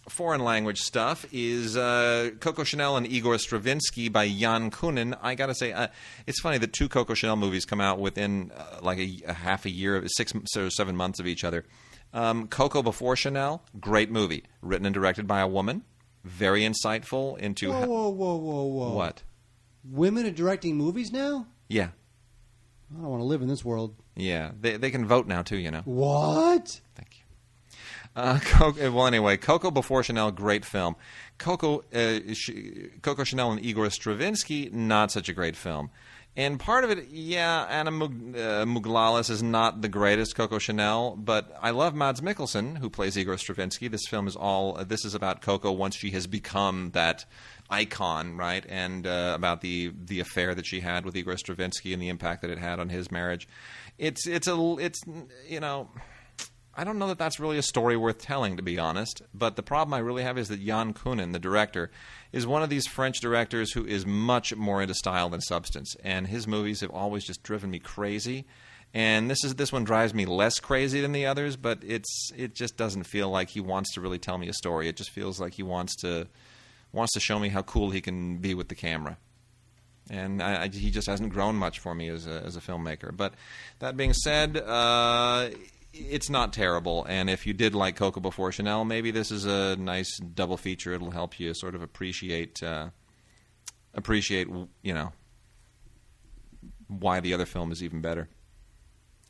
foreign language stuff is Coco Chanel and Igor Stravinsky by Jan Kunin. I got to say, it's funny that two Coco Chanel movies come out within like a half a year, 6 or 7 months of each other. Coco Before Chanel, great movie. Written and directed by a woman. Very insightful into... Whoa. What? Women are directing movies now? Yeah. I don't want to live in this world. Yeah. They can vote now, too, you know. What? Thank you. Well, anyway, Coco Before Chanel, great film. Coco Chanel and Igor Stravinsky, not such a great film. And part of it, yeah, Anna Mouglalis is not the greatest Coco Chanel, but I love Mads Mikkelsen, who plays Igor Stravinsky. This film is this is about Coco once she has become that icon, right? And about the affair that she had with Igor Stravinsky and the impact that it had on his marriage. It's you know, I don't know that that's really a story worth telling, to be honest. But the problem I really have is that Jan Kunin, the director, is one of these French directors who is much more into style than substance. And his movies have always just driven me crazy. And this one drives me less crazy than the others, but it just doesn't feel like he wants to really tell me a story. It just feels like he wants to show me how cool he can be with the camera. And he just hasn't grown much for me as a filmmaker. But that being said, it's not terrible, and if you did like Coco Before Chanel, maybe this is a nice double feature. It'll help you sort of appreciate, you know, why the other film is even better.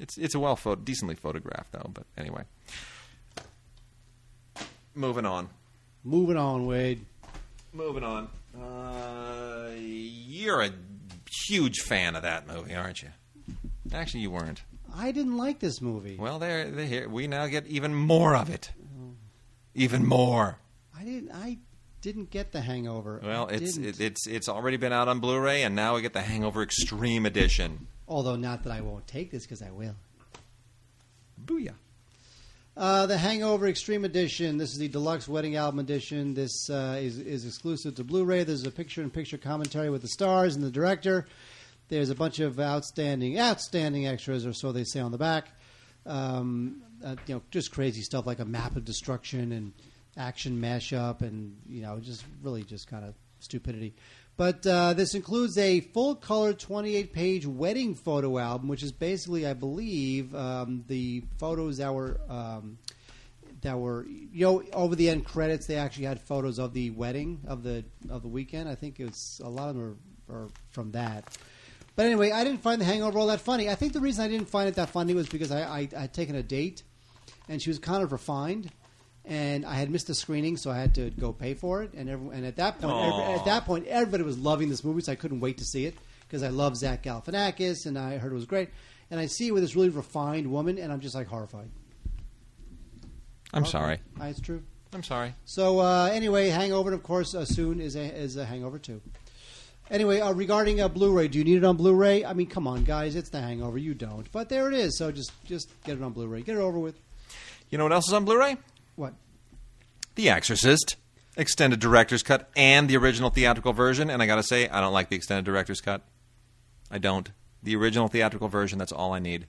It's a decently photographed though. But anyway, moving on, Wade. Moving on. You're a huge fan of that movie, aren't you? Actually, you weren't. I didn't like this movie. Well, we now get even more of it. Even more. I didn't get The Hangover. Well, it's already been out on Blu-ray, and now we get the Hangover Extreme Edition. Although not that I won't take this, because I will. Booyah. The Hangover Extreme Edition. This is the deluxe wedding album edition. This is exclusive to Blu-ray. There's a picture-in-picture commentary with the stars and the director. There's a bunch of outstanding extras, or so they say on the back. Just crazy stuff like a map of destruction and action mashup, and just kind of stupidity. But this includes a full-color 28-page wedding photo album, which is basically, I believe, the photos that were over the end credits. They actually had photos of the wedding of the weekend. I think it's a lot of them are from that. But anyway, I didn't find The Hangover all that funny. I think the reason I didn't find it that funny was because I had taken a date, and she was kind of refined, and I had missed the screening, so I had to go pay for it. And at that point, everybody was loving this movie, so I couldn't wait to see it because I love Zach Galifianakis, and I heard it was great. And I see it with this really refined woman, and I'm just like horrified. I'm sorry. It's true. I'm sorry. So anyway, Hangover, of course, soon is a Hangover 2. Anyway, regarding Blu-ray, do you need it on Blu-ray? I mean, come on, guys, it's The Hangover. You don't, but there it is. So just get it on Blu-ray. Get it over with. You know what else is on Blu-ray? What? The Exorcist, extended director's cut, and the original theatrical version. And I got to say, I don't like the extended director's cut. I don't. The original theatrical version, that's all I need.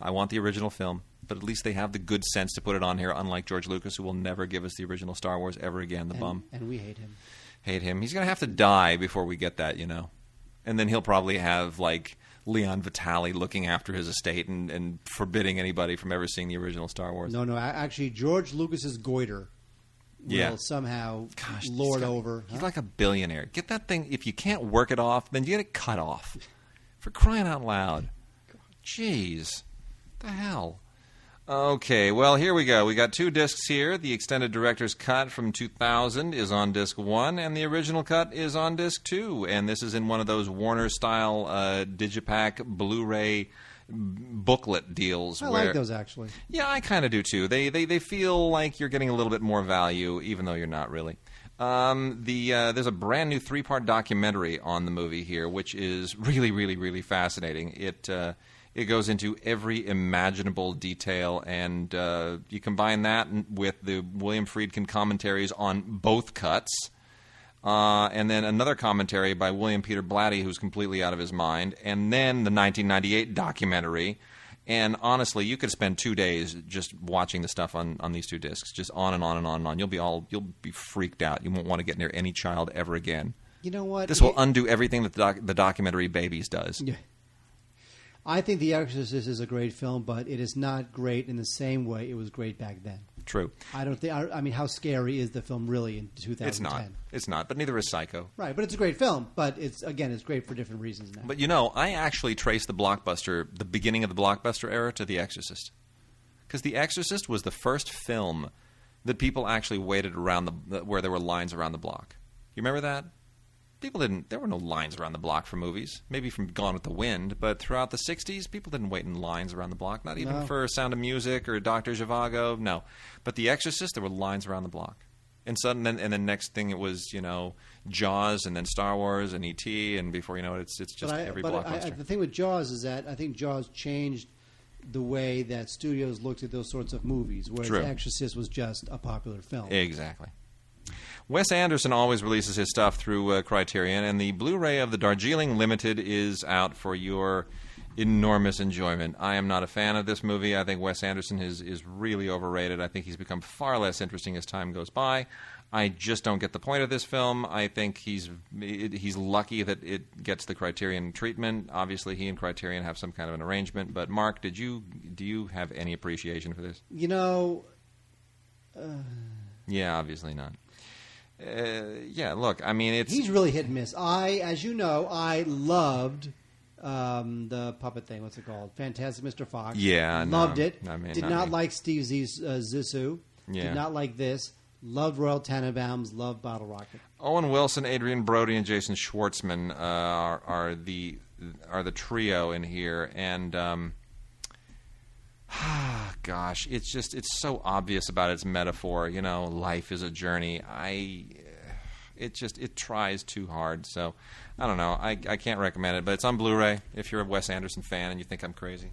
I want the original film, but at least they have the good sense to put it on here, unlike George Lucas, who will never give us the original Star Wars ever again, bum. And we hate him. Hate him. He's going to have to die before we get that, you know. And then he'll probably have, like, Leon Vitali looking after his estate and forbidding anybody from ever seeing the original Star Wars. No, actually, George Lucas's goiter will somehow lord over. He's like a billionaire. Get that thing. If you can't work it off, then you get it cut off. For crying out loud. Jeez. The hell? Okay, well, here we go. We got 2 discs here. The extended director's cut from 2000 is on disc 1, and the original cut is on disc 2. And this is in one of those Warner-style Digipack Blu-ray booklet deals. I like those, actually. Yeah, I kind of do, too. They feel like you're getting a little bit more value, even though you're not really. There's a brand new 3-part documentary on the movie here, which is really, really, really fascinating. It goes into every imaginable detail, and you combine that with the William Friedkin commentaries on both cuts, and then another commentary by William Peter Blatty, who's completely out of his mind, and then the 1998 documentary. And honestly, you could spend 2 days just watching the stuff on these 2 discs, just on and on and on and on. You'll be freaked out. You won't want to get near any child ever again. You know what? This will undo everything that the documentary Babies does. Yeah. I think The Exorcist is a great film, but it is not great in the same way it was great back then. True. I don't think. I mean, how scary is the film really in 2010? It's not. But neither is Psycho. Right, but it's a great film. But it's great for different reasons now. But I actually trace the beginning of the blockbuster era, to The Exorcist, because The Exorcist was the first film that people actually waited around where there were lines around the block. You remember that? There were no lines around the block for movies. Maybe from Gone with the Wind, but throughout the 60s, people didn't wait in lines around the block. Not even for Sound of Music or Dr. Zhivago. No. But The Exorcist, there were lines around the block. And then next thing it was, Jaws, and then Star Wars and E.T., and before you know it, it's just every blockbuster. The thing with Jaws is that I think Jaws changed the way that studios looked at those sorts of movies, whereas The Exorcist was just a popular film. Exactly. Wes Anderson always releases his stuff through Criterion, and the Blu-ray of the Darjeeling Limited is out for your enormous enjoyment. I am not a fan of this movie. I think Wes Anderson is really overrated. I think he's become far less interesting as time goes by. I just don't get the point of this film. I think he's lucky that it gets the Criterion treatment. Obviously, he and Criterion have some kind of an arrangement. But Mark, do you have any appreciation for this? Yeah, obviously not. Look, I mean, he's really hit and miss. As you know, I loved the puppet thing. What's it called? Fantastic Mr. Fox. Yeah, loved it. Did not me. like Steve Zissou. Yeah. Did not like this. Loved Royal Tenenbaums. Loved Bottle Rocket. Owen Wilson, Adrian Brody, and Jason Schwartzman are the trio in here, and gosh, it's so obvious about its metaphor. Life is a journey. It tries too hard. So I don't know. I can't recommend it, but it's on Blu-ray. If you're a Wes Anderson fan and you think I'm crazy,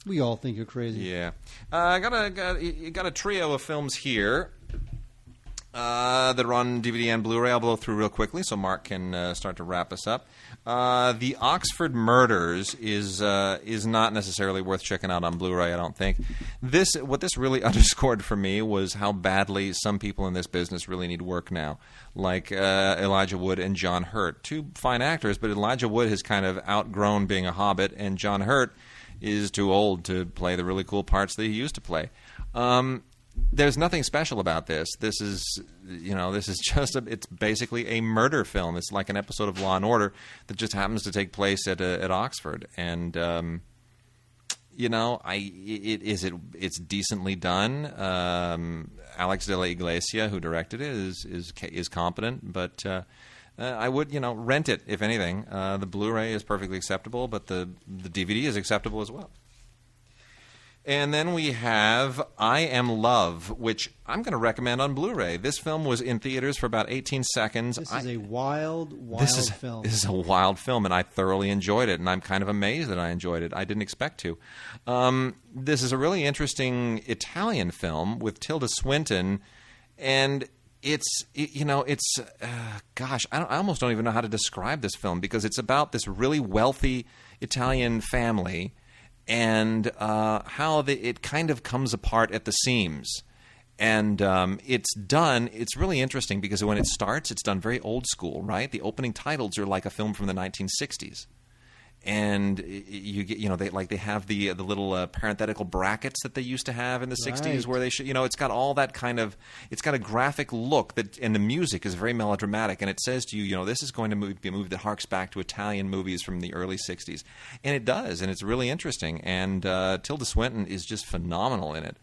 we all think you're crazy. Yeah. I got a trio of films here that are on DVD and Blu-ray. I'll blow through real quickly so Mark can start to wrap us up. The Oxford Murders is not necessarily worth checking out on Blu-ray, I don't think. What this really underscored for me was how badly some people in this business really need work now, like Elijah Wood and John Hurt. 2 fine actors, but Elijah Wood has kind of outgrown being a hobbit, and John Hurt is too old to play the really cool parts that he used to play. There's nothing special about this. This is just it's basically a murder film. It's like an episode of Law and Order that just happens to take place at Oxford, and it's decently done. Alex de la Iglesia, who directed it, is competent, but I would rent it if anything. The Blu-ray is perfectly acceptable, but the DVD is acceptable as well. And then we have I Am Love, which I'm going to recommend on Blu-ray. This film was in theaters for about 18 seconds. This is a wild film. This is a wild film, and I thoroughly enjoyed it, and I'm kind of amazed that I enjoyed it. I didn't expect to. This is a really interesting Italian film with Tilda Swinton, and I almost don't even know how to describe this film, because it's about this really wealthy Italian family and how it kind of comes apart at the seams. And it's really interesting because when it starts, it's done very old school, right? The opening titles are like a film from the 1960s. And you get, they have the little parenthetical brackets that they used to have in the 60s where they should, it's got all that kind of, it's got a graphic look and the music is very melodramatic. And it says to you, this is going to be a movie that harks back to Italian movies from the early 60s. And it does, and it's really interesting. And Tilda Swinton is just phenomenal in it.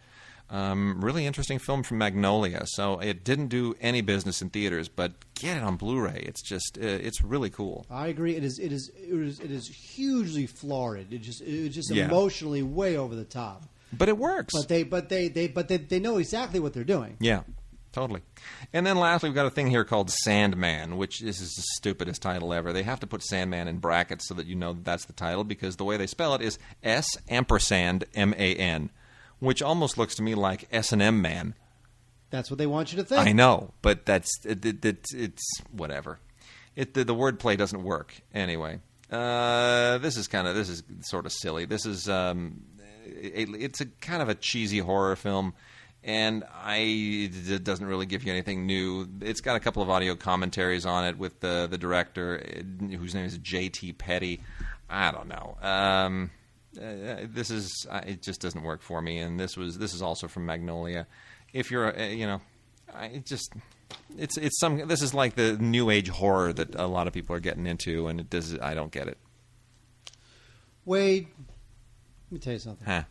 Really interesting film from Magnolia. So it didn't do any business in theaters, but get it on Blu-ray. It's just it's really cool. I agree. It is hugely florid. It just emotionally way over the top. But it works. But they know exactly what they're doing. Yeah. Totally. And then lastly, we've got a thing here called Sandman, which is the stupidest title ever. They have to put Sandman in brackets so that you know that's the title because the way they spell it is S&MAN. Which almost looks to me like S&M Man. That's what they want you to think. I know, but it's whatever. The wordplay doesn't work anyway. This is sort of silly. This is it's a kind of a cheesy horror film, and it doesn't really give you anything new. It's got a couple of audio commentaries on it with the director, whose name is J.T. Petty. I don't know. It just doesn't work for me, and this is also from Magnolia. If you're, this is like the new age horror that a lot of people are getting into, and I don't get it. Wade, let me tell you something. Huh?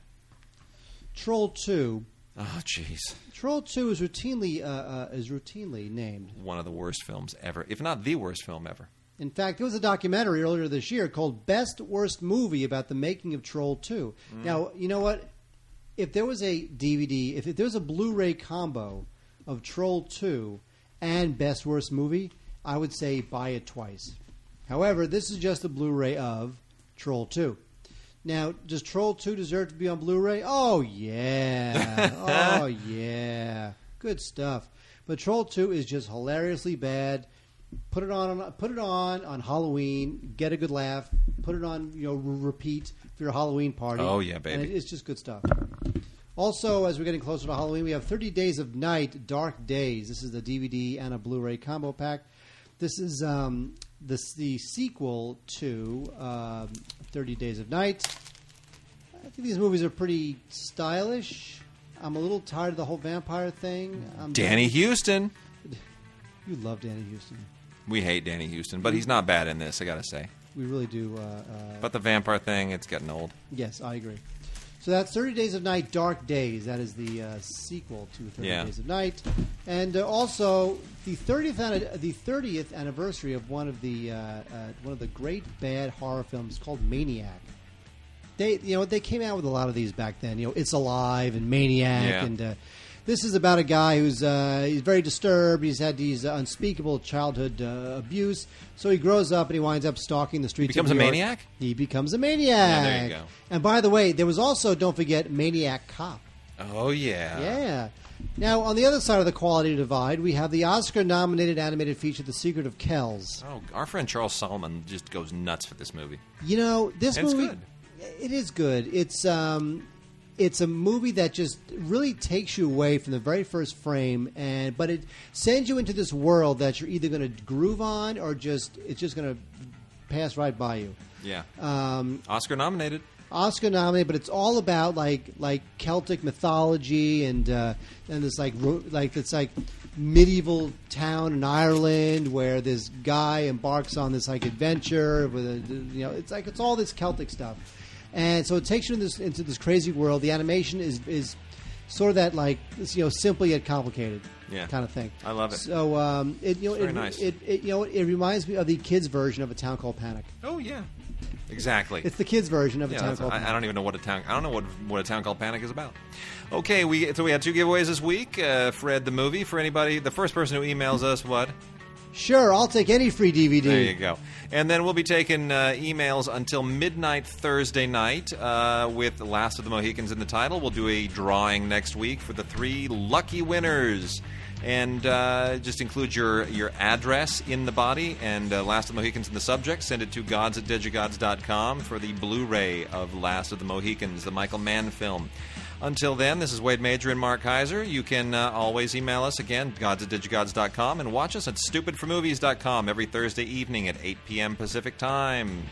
Troll 2. Oh, jeez. Troll 2 is routinely named one of the worst films ever, if not the worst film ever. In fact, there was a documentary earlier this year called Best Worst Movie about the making of Troll 2. Now, you know what? If there was a DVD, if there was a Blu-ray combo of Troll 2 and Best Worst Movie, I would say buy it twice. However, this is just a Blu-ray of Troll 2. Now, does Troll 2 deserve to be on Blu-ray? Oh, yeah. Oh, yeah. Good stuff. But Troll 2 is just hilariously bad. Put it on Halloween. Get a good laugh. Put it on, repeat for your Halloween party. Oh yeah, baby! And it's just good stuff. Also, as we're getting closer to Halloween, we have 30 Days of Night, Dark Days. This is the DVD and a Blu-ray combo pack. This is the sequel to 30 Days of Night. I think these movies are pretty stylish. I'm a little tired of the whole vampire thing. Danny Houston. You love Danny Houston. We hate Danny Houston, but he's not bad in this, I gotta say. We really do. But the vampire thing, it's getting old. Yes, I agree. So that's 30 Days of Night, Dark Days. That is the sequel to 30 Days of Night. And also the 30th anniversary of one of the great bad horror films called Maniac. They came out with a lot of these back then. It's Alive and Maniac and this is about a guy who's he's very disturbed. He's had these unspeakable childhood abuse. So he grows up and he winds up stalking the streets. He becomes of New a York. maniac? He becomes a maniac. Yeah, there you go. And by the way, there was also, don't forget, Maniac Cop. Oh, yeah. Yeah. Now, on the other side of the quality divide, we have the Oscar-nominated animated feature, The Secret of Kells. Oh, our friend Charles Solomon just goes nuts for this movie. This and movie... It's good. It is good. It's a movie that just really takes you away from the very first frame, but it sends you into this world that you're either going to groove on or it's just going to pass right by you. Yeah. Oscar nominated, but it's all about like Celtic mythology and this like medieval town in Ireland where this guy embarks on this adventure with it's all this Celtic stuff. And so it takes you into this crazy world. The animation is sort of that simple yet complicated kind of thing. I love it. So very nice. It reminds me of the kids' version of A Town Called Panic. Oh yeah, exactly. It's the kids' version of A Town Called Panic. I don't even know what I don't know what A Town Called Panic is about. Okay, we had 2 giveaways this week. Fred the movie for anybody. The first person who emails us what? Sure, I'll take any free DVD. There you go. And then we'll be taking emails until midnight Thursday night with Last of the Mohicans in the title. We'll do a drawing next week for the 3 lucky winners. And just include your address in the body and Last of the Mohicans in the subject. Send it to gods@digigods.com for the Blu-ray of Last of the Mohicans, the Michael Mann film. Until then, this is Wade Major and Mark Heiser. You can always email us again, gods@digigods.com, and watch us at stupidformovies.com every Thursday evening at 8 p.m. Pacific Time.